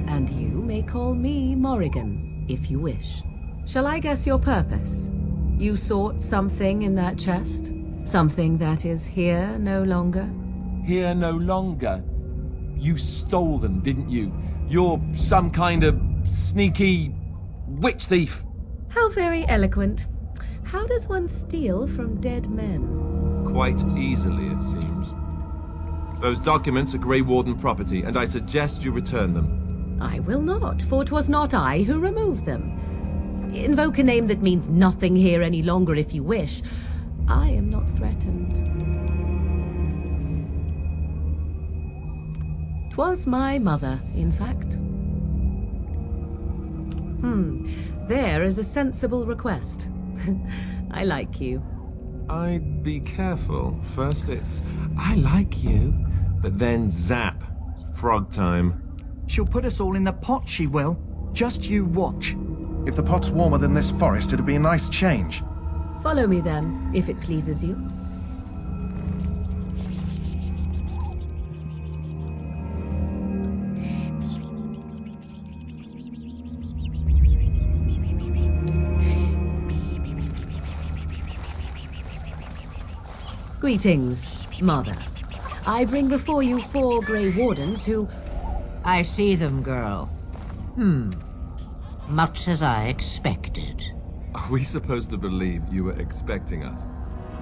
And you may call me Morrigan, if you wish. Shall I guess your purpose? You sought something in that chest? Something that is here no longer? Here no longer? You stole them, didn't you? You're some kind of sneaky witch thief. How very eloquent. How does one steal from dead men? Quite easily, it seems. Those documents are Grey Warden property, and I suggest you return them. I will not, for 'twas not I who removed them. Invoke a name that means nothing here any longer if you wish. I am not threatened. 'Twas my mother, in fact. There is a sensible request. I like you. I'd be careful. First it's, I like you, but then zap. Frog time. She'll put us all in the pot, she will. Just you watch. If the pot's warmer than this forest, it'd be a nice change. Follow me then, if it pleases you. Greetings, Mother. I bring before you 4 Grey Wardens who... I see them, girl. Much as I expected. Are we supposed to believe you were expecting us?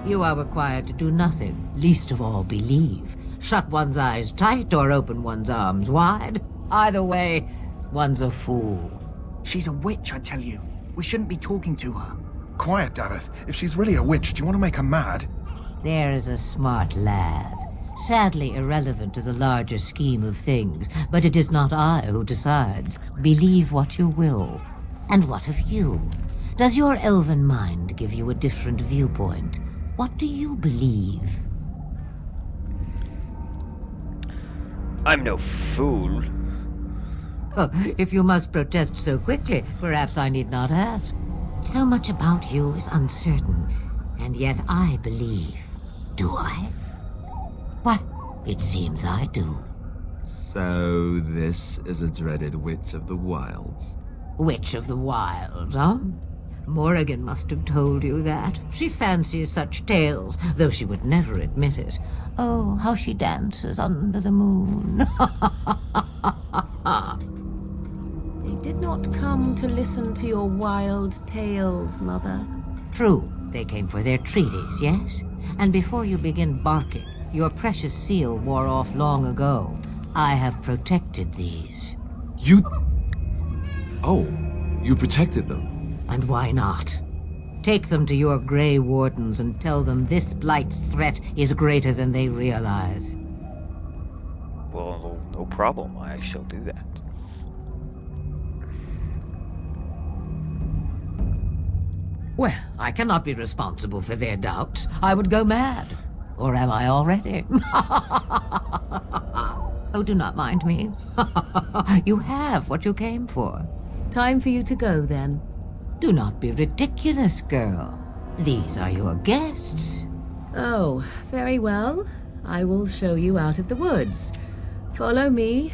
You are required to do nothing, least of all believe. Shut one's eyes tight or open one's arms wide. Either way, one's a fool. She's a witch, I tell you. We shouldn't be talking to her. Quiet, Davith. If she's really a witch, do you want to make her mad? There is a smart lad. Sadly irrelevant to the larger scheme of things, but it is not I who decides. Believe what you will. And what of you? Does your elven mind give you a different viewpoint? What do you believe? I'm no fool. Oh, if you must protest so quickly, perhaps I need not ask. So much about you is uncertain, and yet I believe. Do I? Why, it seems I do. So this is a dreaded Witch of the Wilds. Witch of the Wilds, huh? Morrigan must have told you that. She fancies such tales, though she would never admit it. Oh, how she dances under the moon. They did not come to listen to your wild tales, Mother. True, they came for their treaties, yes? And before you begin barking, your precious seal wore off long ago. I have protected these. You... Oh, you protected them? And why not? Take them to your Grey Wardens and tell them this Blight's threat is greater than they realize. Well, no problem. I shall do that. Well, I cannot be responsible for their doubts. I would go mad. Or am I already? Oh, do not mind me. You have what you came for. Time for you to go, then. Do not be ridiculous, girl. These are your guests. Oh, very well. I will show you out of the woods. Follow me.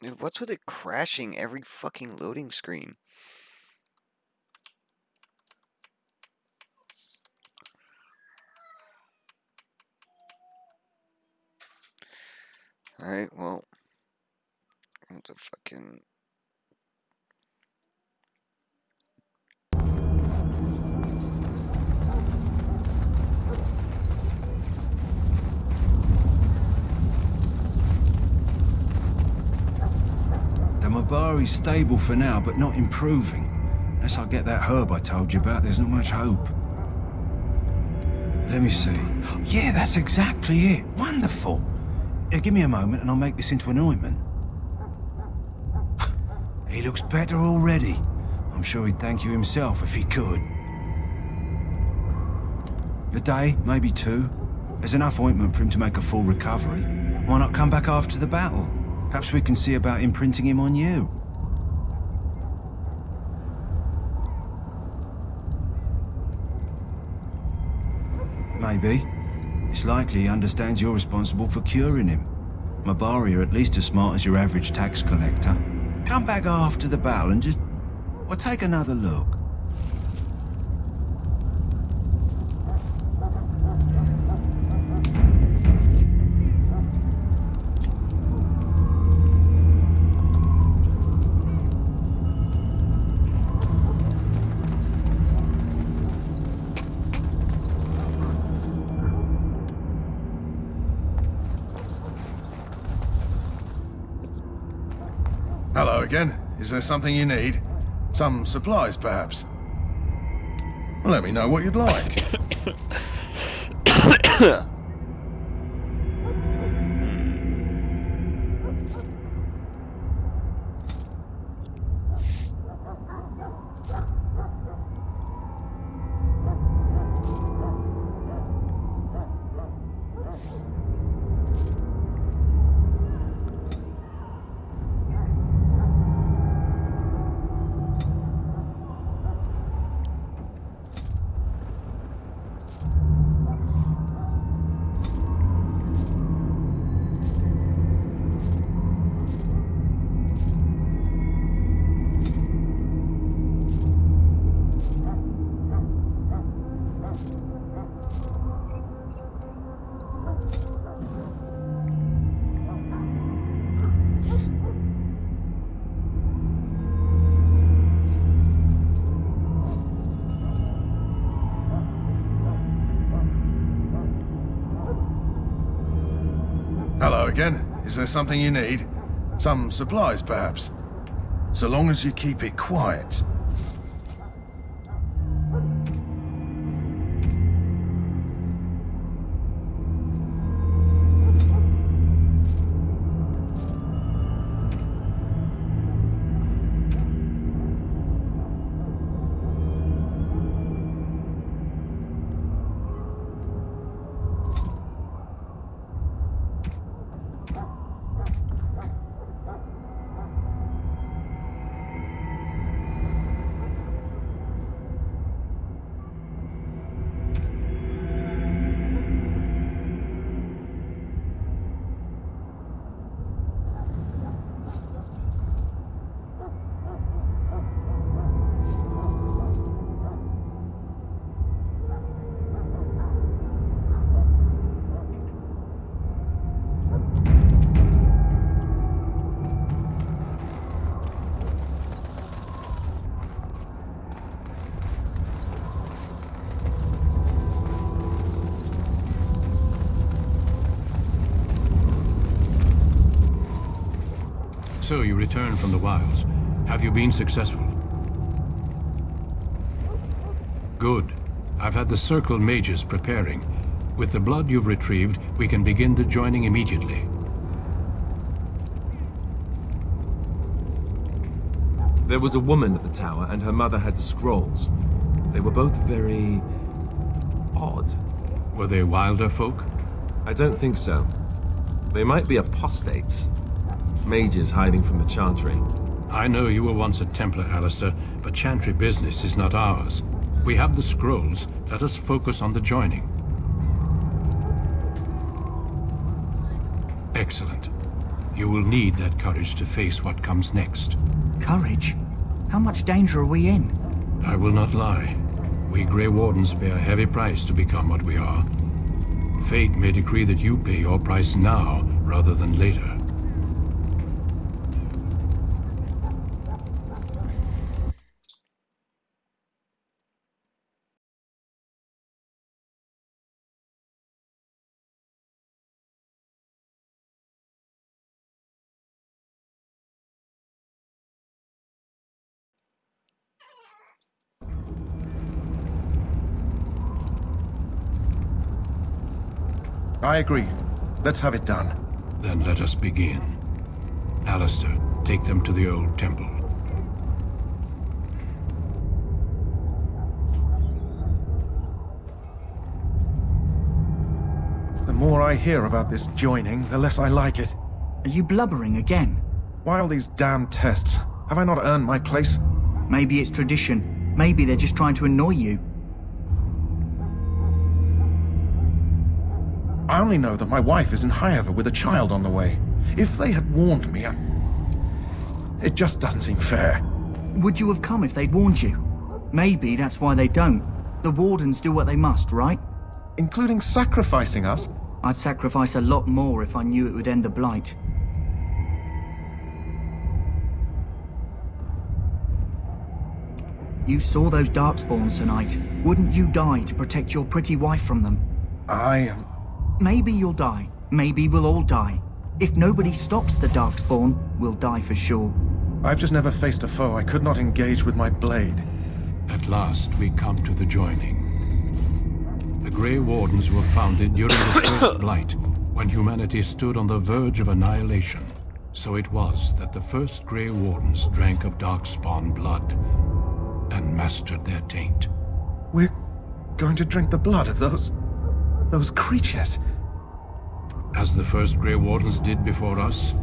Dude, what's with it crashing every fucking loading screen? Alright, well. What the fucking... The Mabari's stable for now, but not improving. Unless I get that herb I told you about, there's not much hope. Let me see. Yeah, that's exactly it. Wonderful. Give me a moment and I'll make this into an ointment. He looks better already. I'm sure he'd thank you himself if he could. A day, maybe two. There's enough ointment for him to make a full recovery. Why not come back after the battle? Perhaps we can see about imprinting him on you. Maybe. It's likely he understands you're responsible for curing him. Mabari are at least as smart as your average tax collector. Come back after the battle and just... well, take another look. Hello again. Is there something you need? Some supplies, perhaps? Let me know what you'd like. again. Is there something you need? Some supplies, perhaps? So long as you keep it quiet. So you returned from the wilds. Have you been successful? Good. I've had the Circle mages preparing. With the blood you've retrieved, we can begin the joining immediately. There was a woman at the tower, and her mother had the scrolls. They were both very... odd. Were they wilder folk? I don't think so. They might be apostates. Mages hiding from the Chantry. I know you were once a Templar, Alistair, but Chantry business is not ours. We have the scrolls. Let us focus on the joining. Excellent. You will need that courage to face what comes next. Courage? How much danger are we in? I will not lie. We Grey Wardens pay a heavy price to become what we are. Fate may decree that you pay your price now rather than later. I agree. Let's have it done. Then let us begin. Alistair, take them to the old temple. The more I hear about this joining, the less I like it. Are you blubbering again? Why all these damn tests? Have I not earned my place? Maybe it's tradition. Maybe they're just trying to annoy you. I only know that my wife is in Highever with a child on the way. If they had warned me, it just doesn't seem fair. Would you have come if they'd warned you? Maybe that's why they don't. The Wardens do what they must, right? Including sacrificing us? I'd sacrifice a lot more if I knew it would end the Blight. You saw those Darkspawns tonight. Wouldn't you die to protect your pretty wife from them? Maybe you'll die. Maybe we'll all die. If nobody stops the Darkspawn, we'll die for sure. I've just never faced a foe I could not engage with my blade. At last, we come to the joining. The Grey Wardens were founded during the First Blight, when humanity stood on the verge of annihilation. So it was that the first Grey Wardens drank of Darkspawn blood and mastered their taint. We're going to drink the blood of those creatures. As the first Grey Wardens did before us,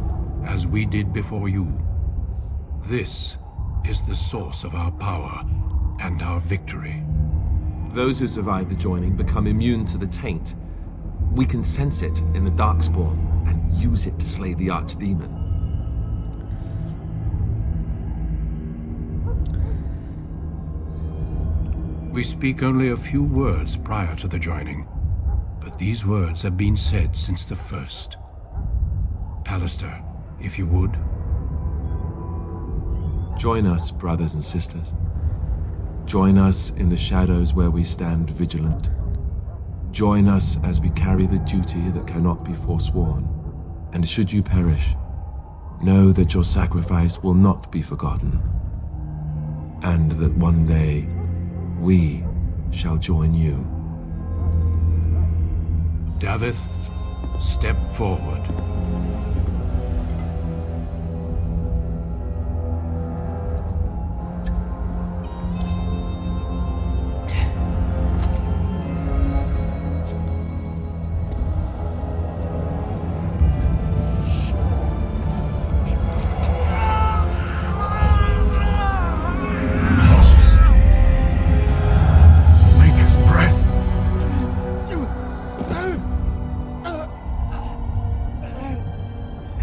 as we did before you. This is the source of our power and our victory. Those who survive the joining become immune to the taint. We can sense it in the Darkspawn and use it to slay the Archdemon. We speak only a few words prior to the joining. But these words have been said since the first. Alistair, if you would. Join us, brothers and sisters. Join us in the shadows where we stand vigilant. Join us as we carry the duty that cannot be forsworn And should you perish, know that your sacrifice will not be forgotten, and that one day we shall join you. Davith, step forward.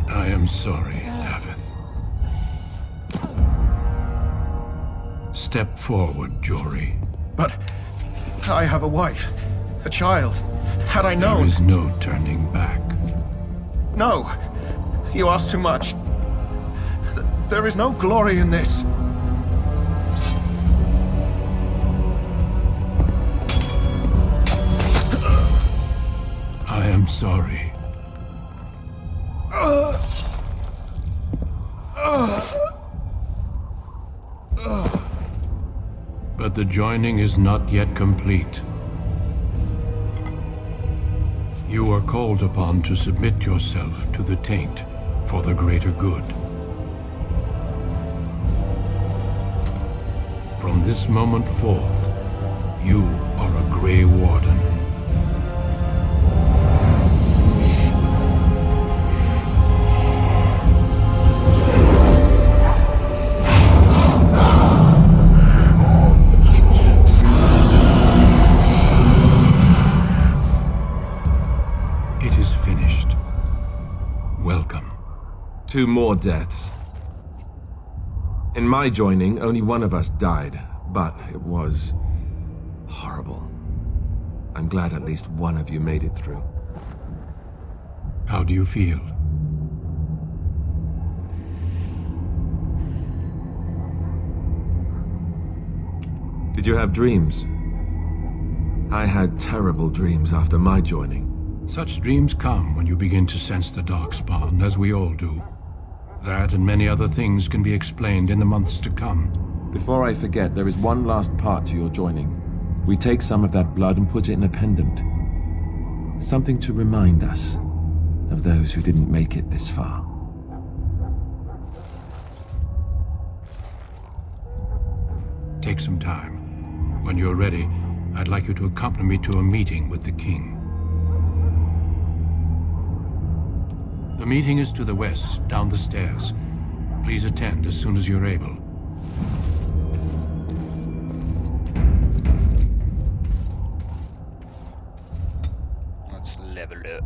I am sorry, Davith. Step forward, Jory. But I have a wife, a child. Had I known... There is no turning back. No! You ask too much. There is no glory in this. I am sorry. But the joining is not yet complete. You are called upon to submit yourself to the taint for the greater good. From this moment forth, you are a Grey Warden. It is finished. Welcome. 2 more deaths. In my joining, only one of us died, but it was horrible. I'm glad at least one of you made it through. How do you feel? Did you have dreams? I had terrible dreams after my joining. Such dreams come when you begin to sense the Darkspawn, as we all do. That and many other things can be explained in the months to come. Before I forget, there is one last part to your joining. We take some of that blood and put it in a pendant. Something to remind us of those who didn't make it this far. Take some time. When you're ready, I'd like you to accompany me to a meeting with the king. The meeting is to the west, down the stairs. Please attend as soon as you're able. Let's level up.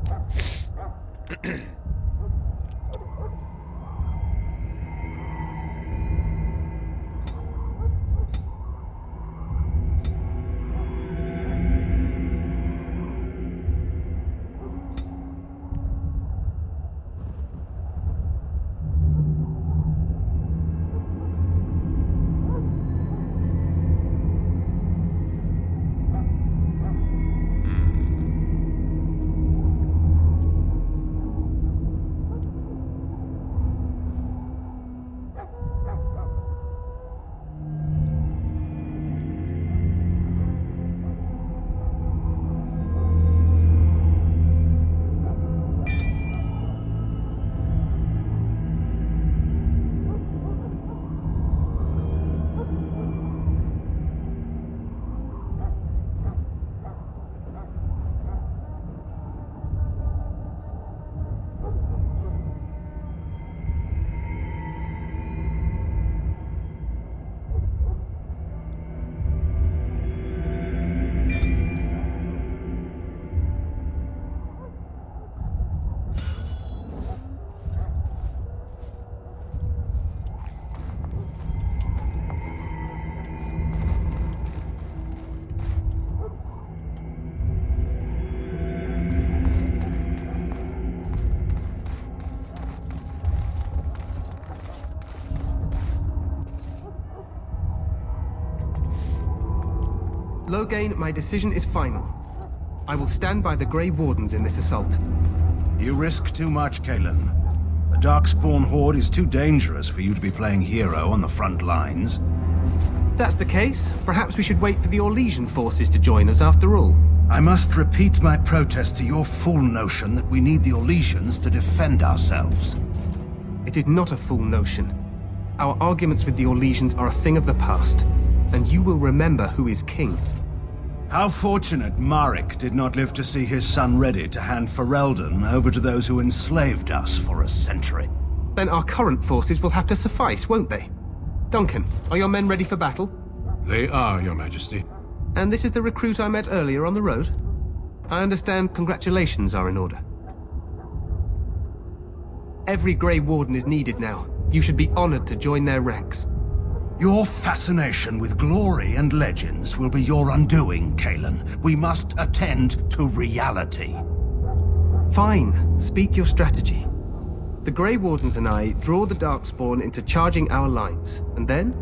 Loghain, my decision is final. I will stand by the Grey Wardens in this assault. You risk too much, Kalen. The Darkspawn Horde is too dangerous for you to be playing hero on the front lines. If that's the case, perhaps we should wait for the Orlesian forces to join us after all. I must repeat my protest to your fool notion that we need the Orlesians to defend ourselves. It is not a fool notion. Our arguments with the Orlesians are a thing of the past, and you will remember who is king. How fortunate Marek did not live to see his son ready to hand Ferelden over to those who enslaved us for a century. Then our current forces will have to suffice, won't they? Duncan, are your men ready for battle? They are, Your Majesty. And this is the recruit I met earlier on the road? I understand congratulations are in order. Every Grey Warden is needed now. You should be honored to join their ranks. Your fascination with glory and legends will be your undoing, Kalen. We must attend to reality. Fine. Speak your strategy. The Grey Wardens and I draw the Darkspawn into charging our lines, and then?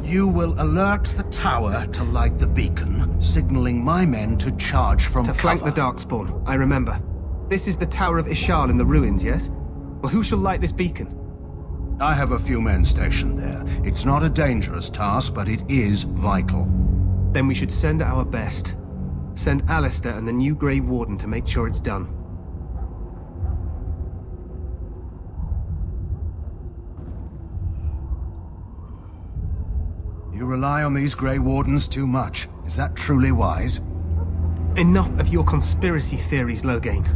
You will alert the tower to light the beacon, signaling my men to charge from cover. To flank the Darkspawn, I remember. This is the Tower of Ishal in the ruins, yes? Well, who shall light this beacon? I have a few men stationed there. It's not a dangerous task, but it is vital. Then we should send our best. Send Alistair and the new Grey Warden to make sure it's done. You rely on these Grey Wardens too much. Is that truly wise? Enough of your conspiracy theories, Loghain.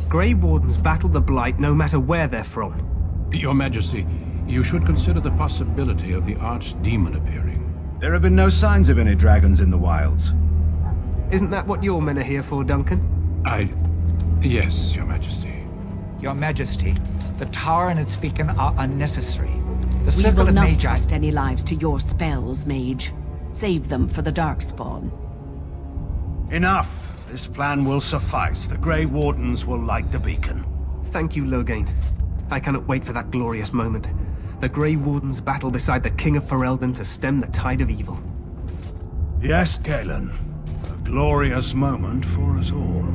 Grey Wardens battle the Blight no matter where they're from. Your Majesty, you should consider the possibility of the Archdemon appearing. There have been no signs of any dragons in the wilds. Isn't that what your men are here for, Duncan? Yes, Your Majesty. Your Majesty, the tower and its beacon are unnecessary. The We circle will of not Magi... trust any lives to your spells, mage. Save them for the Darkspawn. Enough! This plan will suffice. The Grey Wardens will light the beacon. Thank you, Loghain. I cannot wait for that glorious moment. The Grey Wardens battle beside the King of Ferelden to stem the tide of evil. Yes, Kalen. A glorious moment for us all.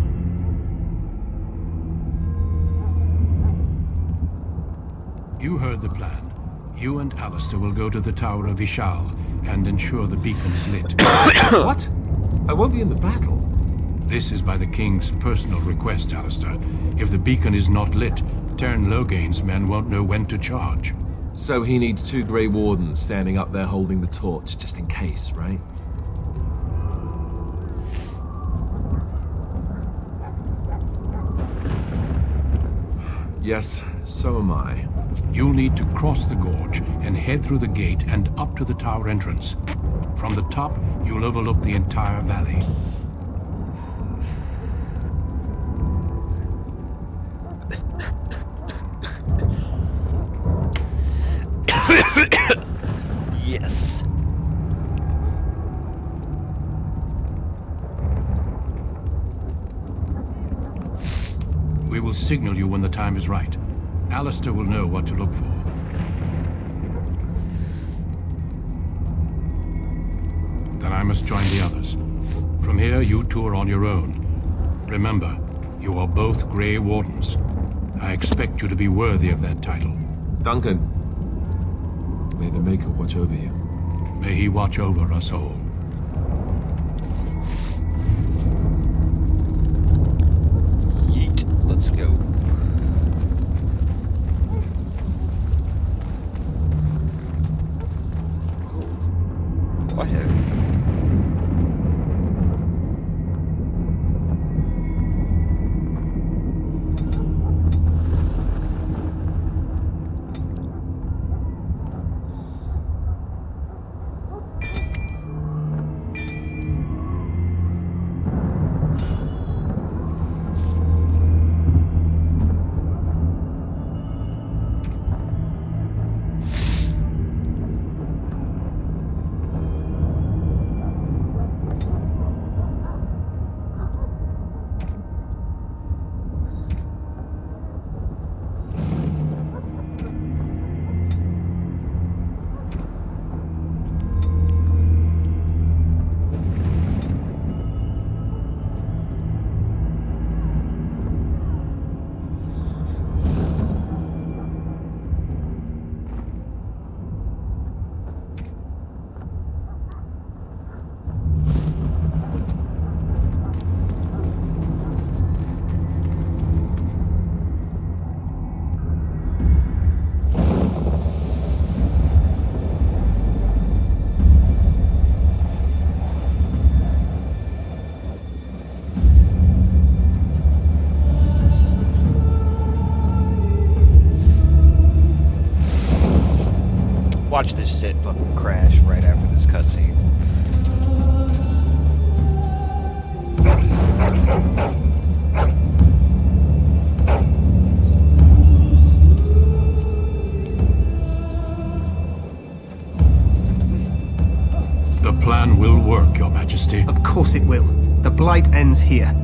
You heard the plan. You and Alistair will go to the Tower of Ishal and ensure the beacon is lit. What? I won't be in the battle. This is by the King's personal request, Alistair. If the beacon is not lit, Tern Loghain's men won't know when to charge. So he needs 2 Grey Wardens standing up there holding the torch, just in case, right? Yes, so am I. You'll need to cross the gorge and head through the gate and up to the tower entrance. From the top, you'll overlook the entire valley. Yes. We will signal you when the time is right. Alistair will know what to look for. Then I must join the others. From here, you two are on your own. Remember, you are both Grey Wardens. I expect you to be worthy of that title. Duncan, may the Maker watch over you. May he watch over us all. Yeet. Let's go. What? Watch this shit fucking crash right after this cutscene. The plan will work, Your Majesty. Of course it will. The blight ends here.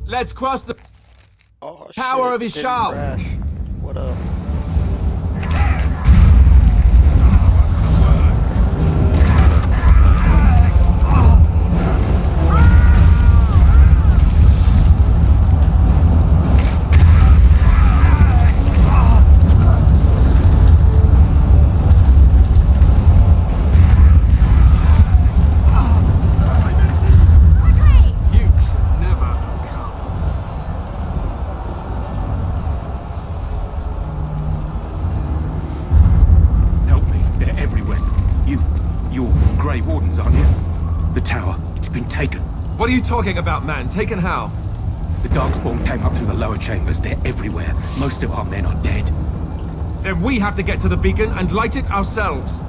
Let's cross the power of his shell. What up? What are you talking about, man? Taken how? The Darkspawn came up through the lower chambers. They're everywhere. Most of our men are dead. Then we have to get to the beacon and light it ourselves.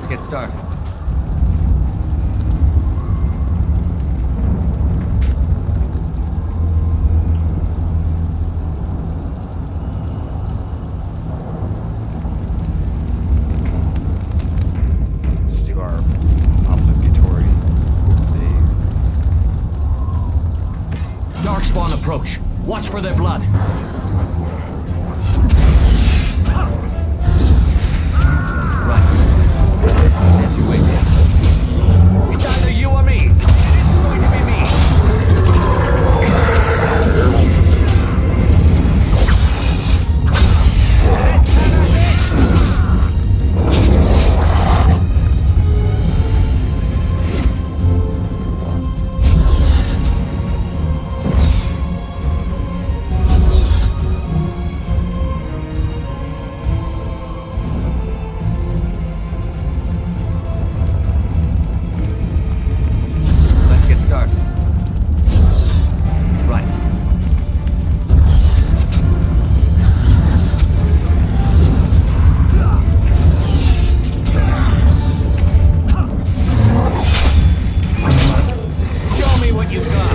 Let's get started. Let's do our obligatory save. Darkspawn approach. Watch for their blood. It's either you or me. It isn't going to be me. Let's get started. Right. Show me what you've got.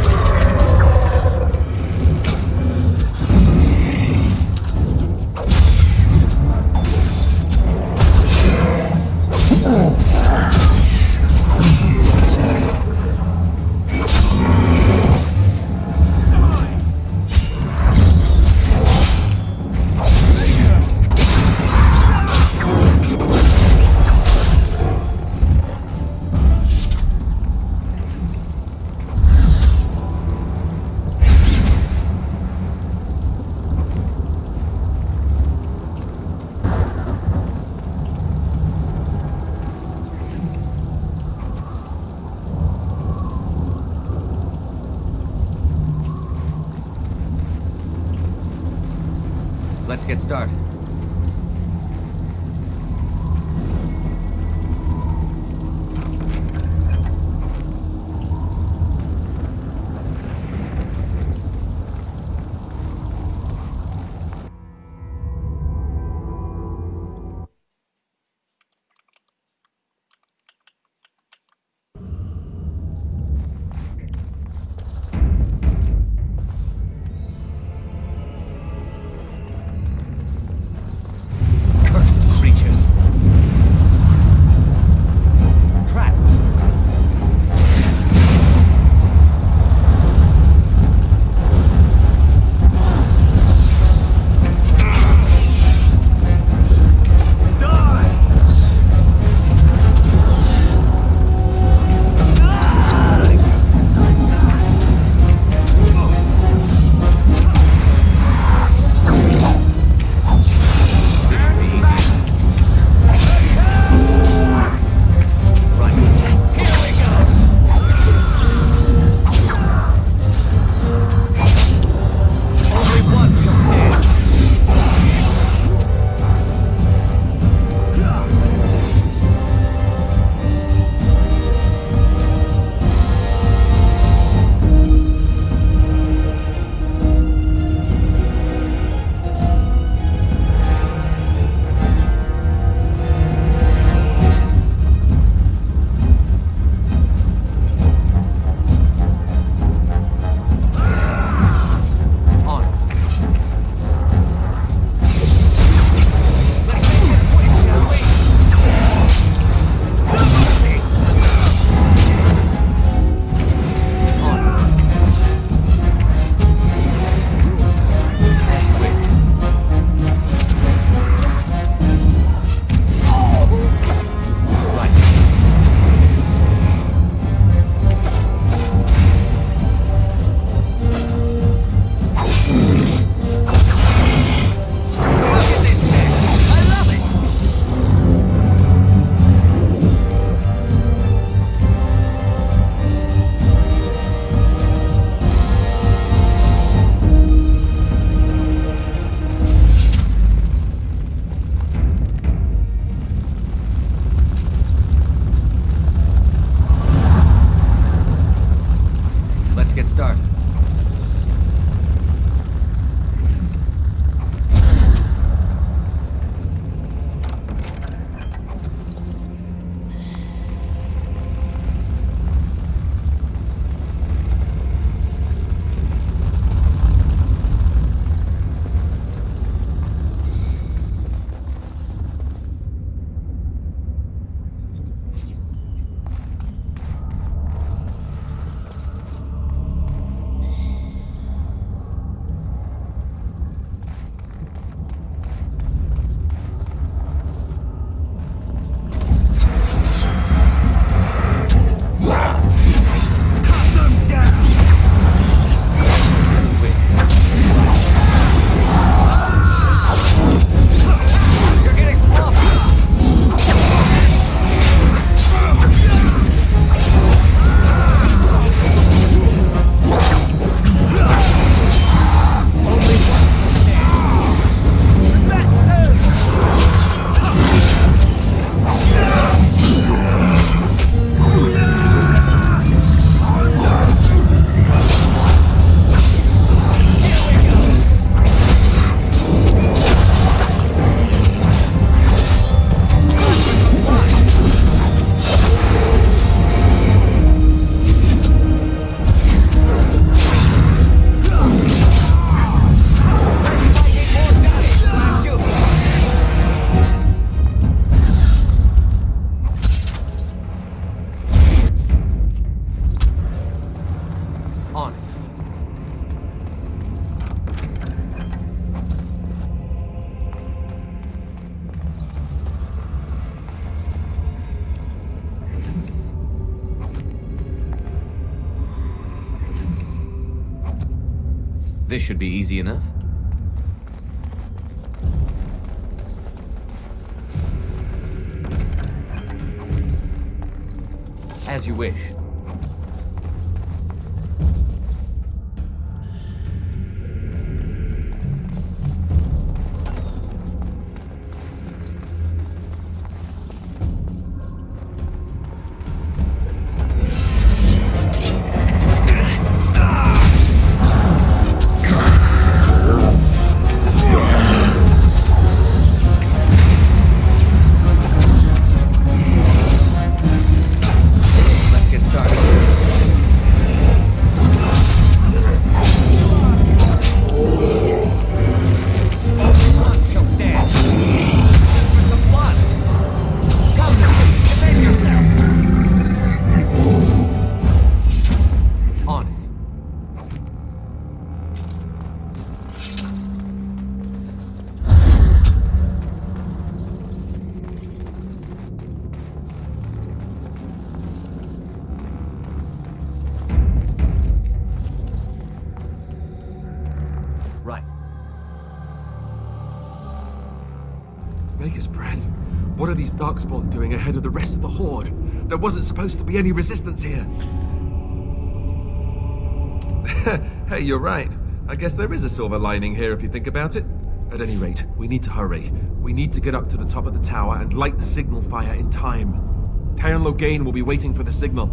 Let's get started. This should be easy enough. As you wish. Maker's breath. What are these Darkspawn doing ahead of the rest of the Horde? There wasn't supposed to be any resistance here. Hey, you're right. I guess there is a silver lining here if you think about it. At any rate, we need to hurry. We need to get up to the top of the tower and light the signal fire in time. Taron Loghain will be waiting for the signal.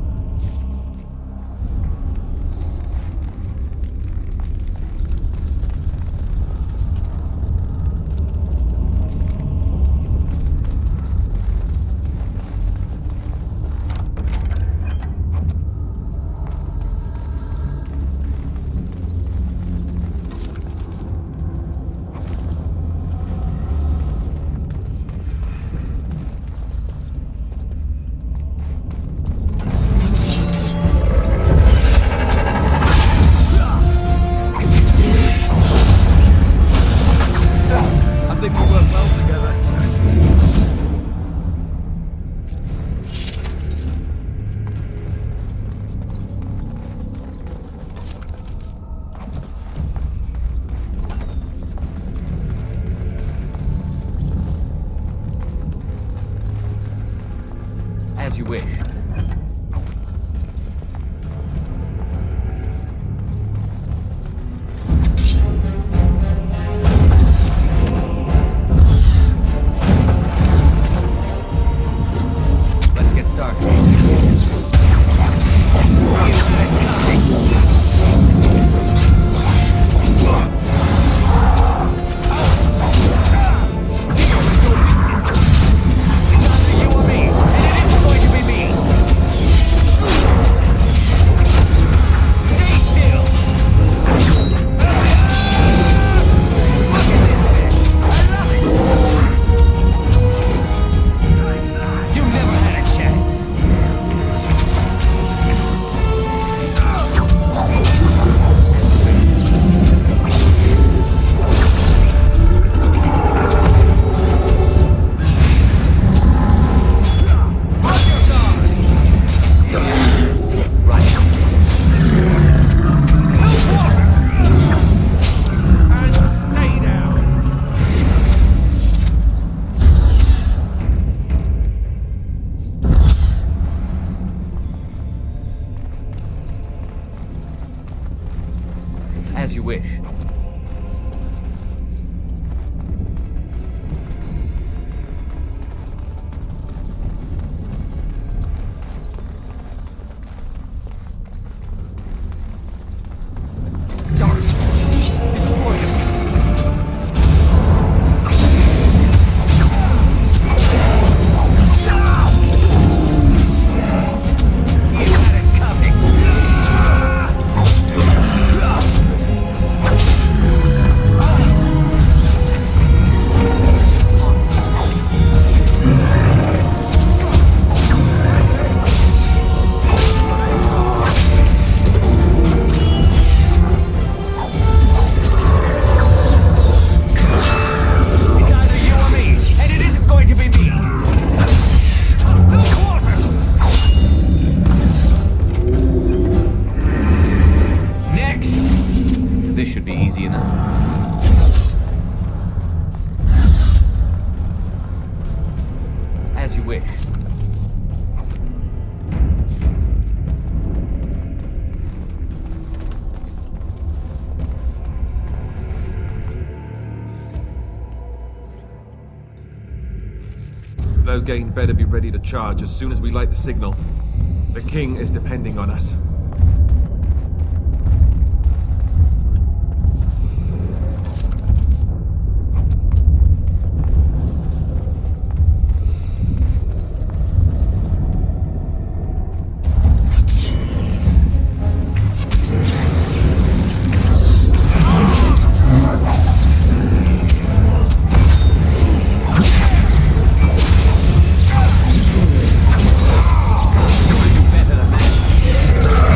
As you wish. Let's get started. As you wish. wish. Loghain better be ready to charge as soon as we light the signal. The king is depending on us. Better than that.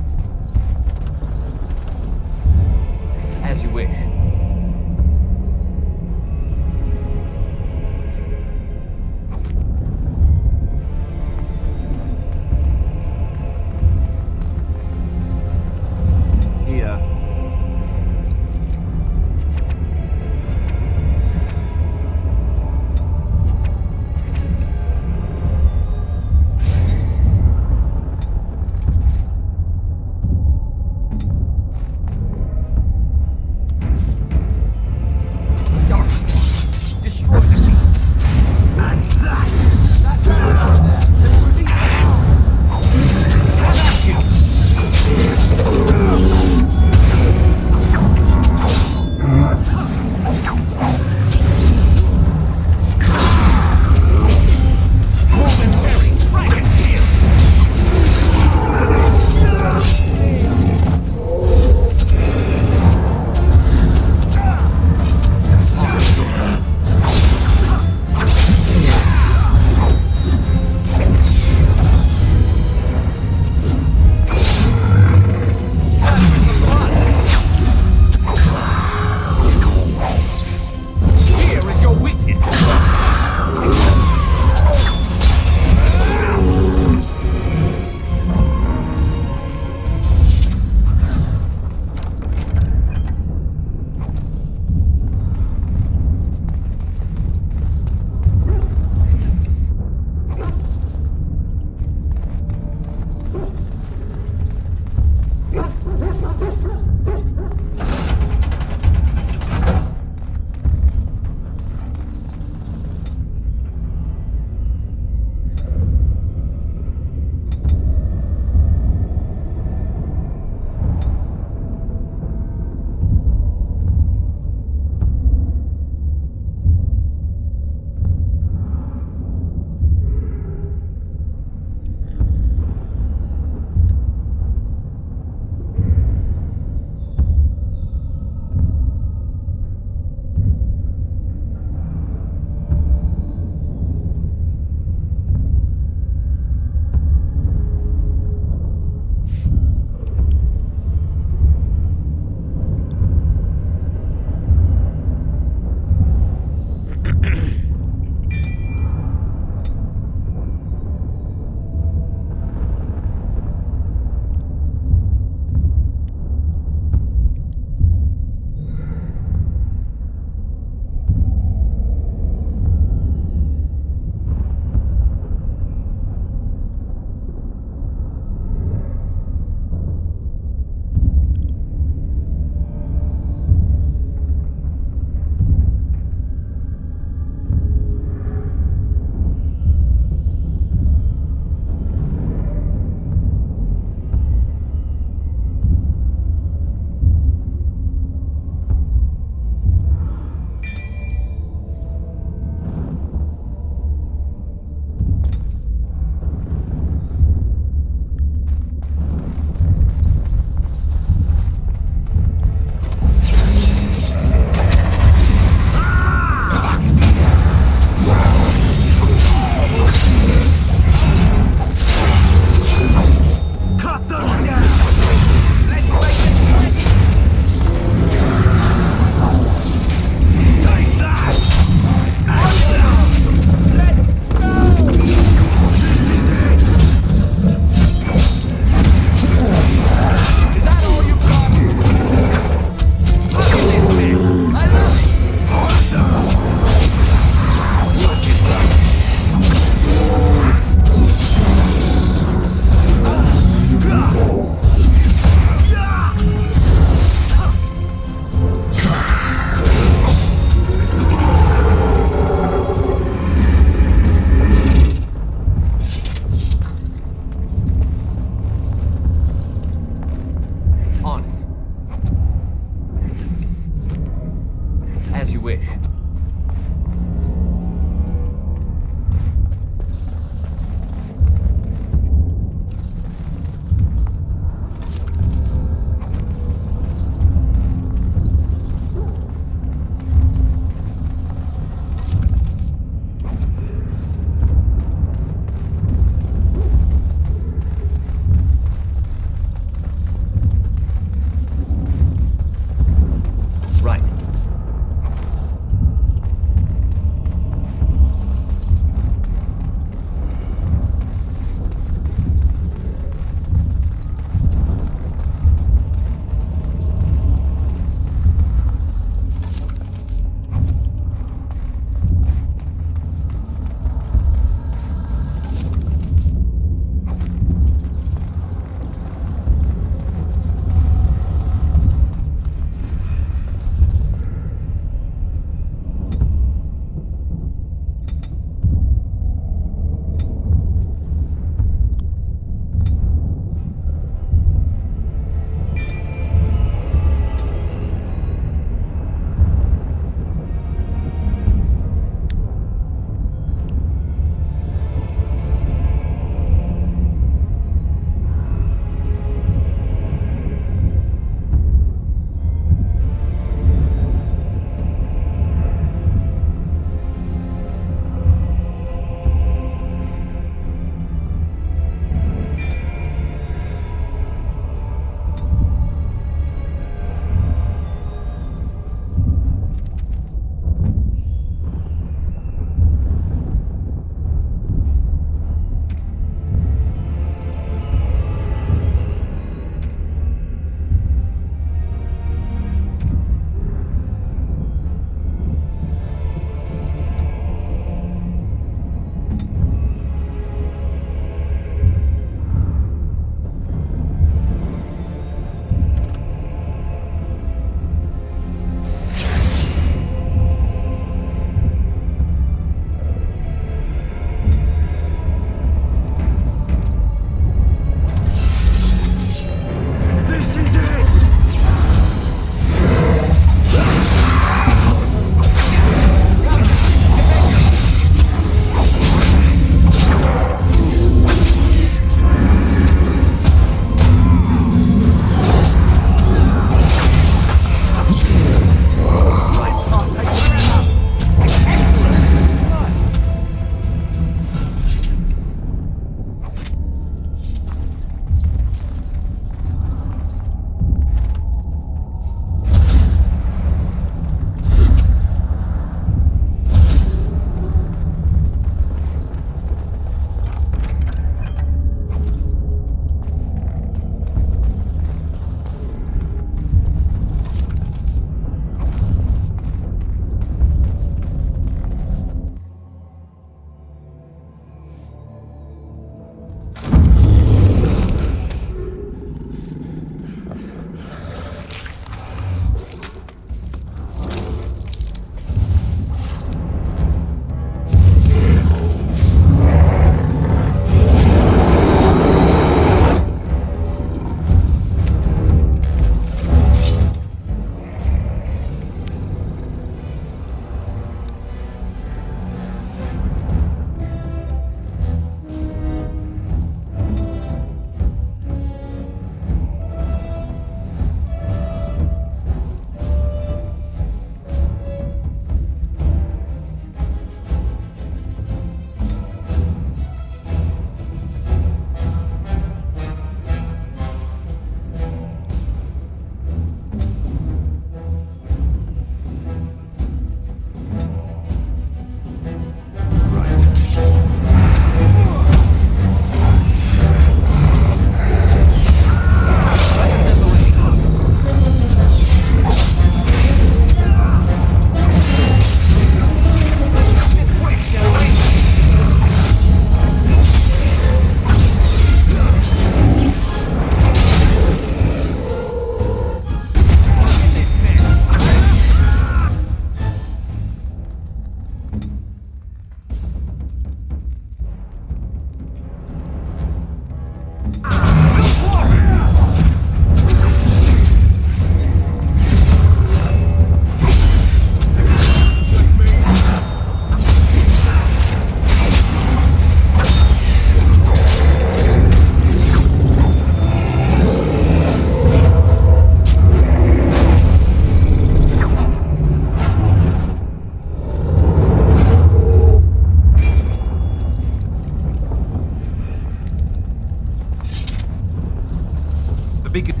beacon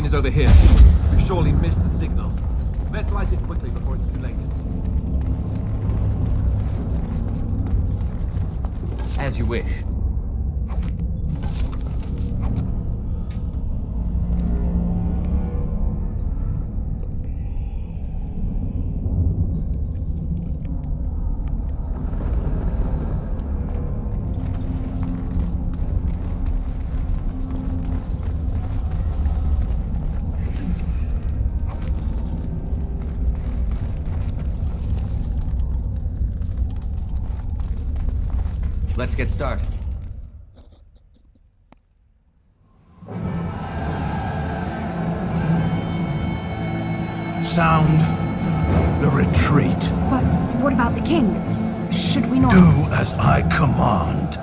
is over here. We've surely missed the signal. Let's light it quickly before it's too late. As you wish. Let's get started. Sound the retreat. But what about the king? Should we not... Do as I command.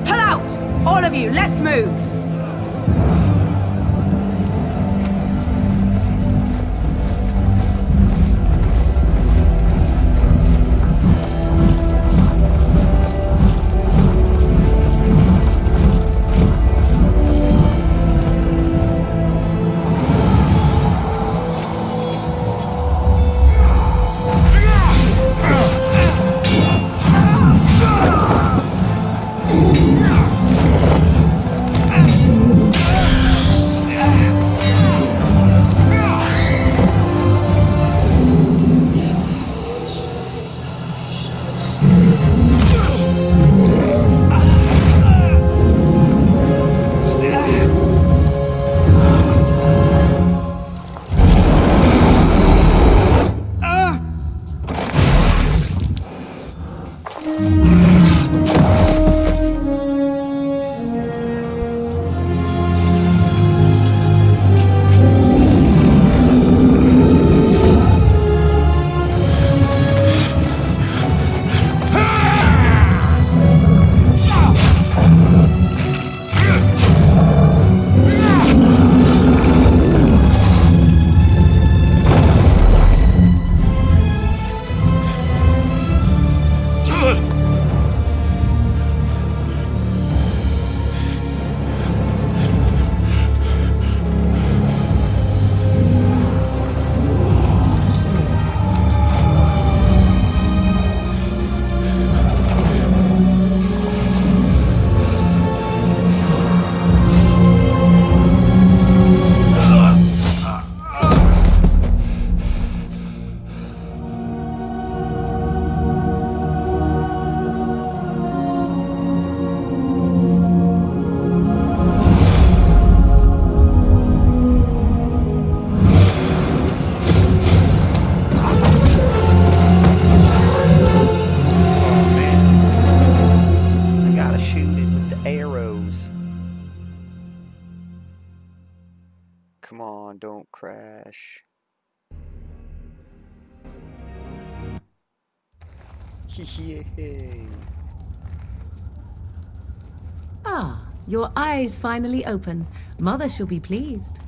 Pull out! All of you, let's move! Come on, don't crash. Yay. Ah, your eyes finally open. Mother shall be pleased.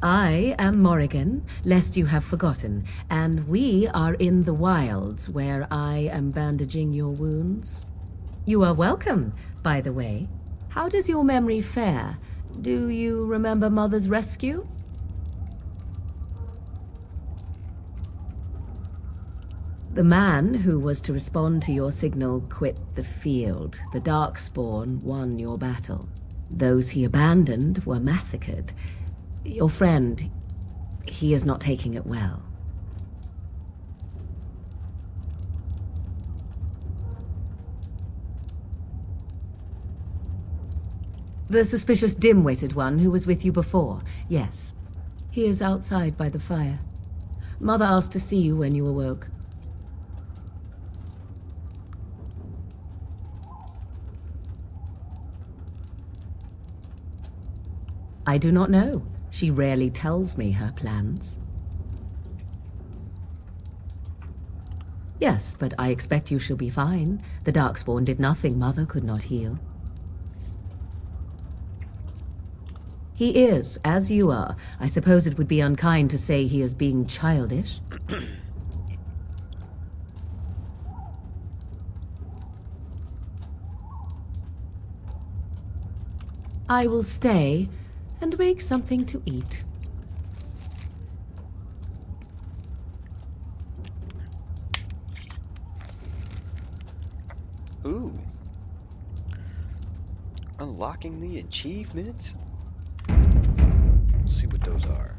I am Morrigan, lest you have forgotten, and we are in the wilds where I am bandaging your wounds. You are welcome, by the way. How does your memory fare? Do you remember Mother's rescue? The man who was to respond to your signal quit the field. The Darkspawn won your battle. Those he abandoned were massacred. Your friend, he is not taking it well. The suspicious dim-witted one who was with you before, yes. He is outside by the fire. Mother asked to see you when you awoke. I do not know. She rarely tells me her plans. Yes, but I expect you shall be fine. The Darkspawn did nothing Mother could not heal. He is, as you are. I suppose it would be unkind to say he is being childish. I will stay and make something to eat. Ooh. Unlocking the achievements? Let's see what those are.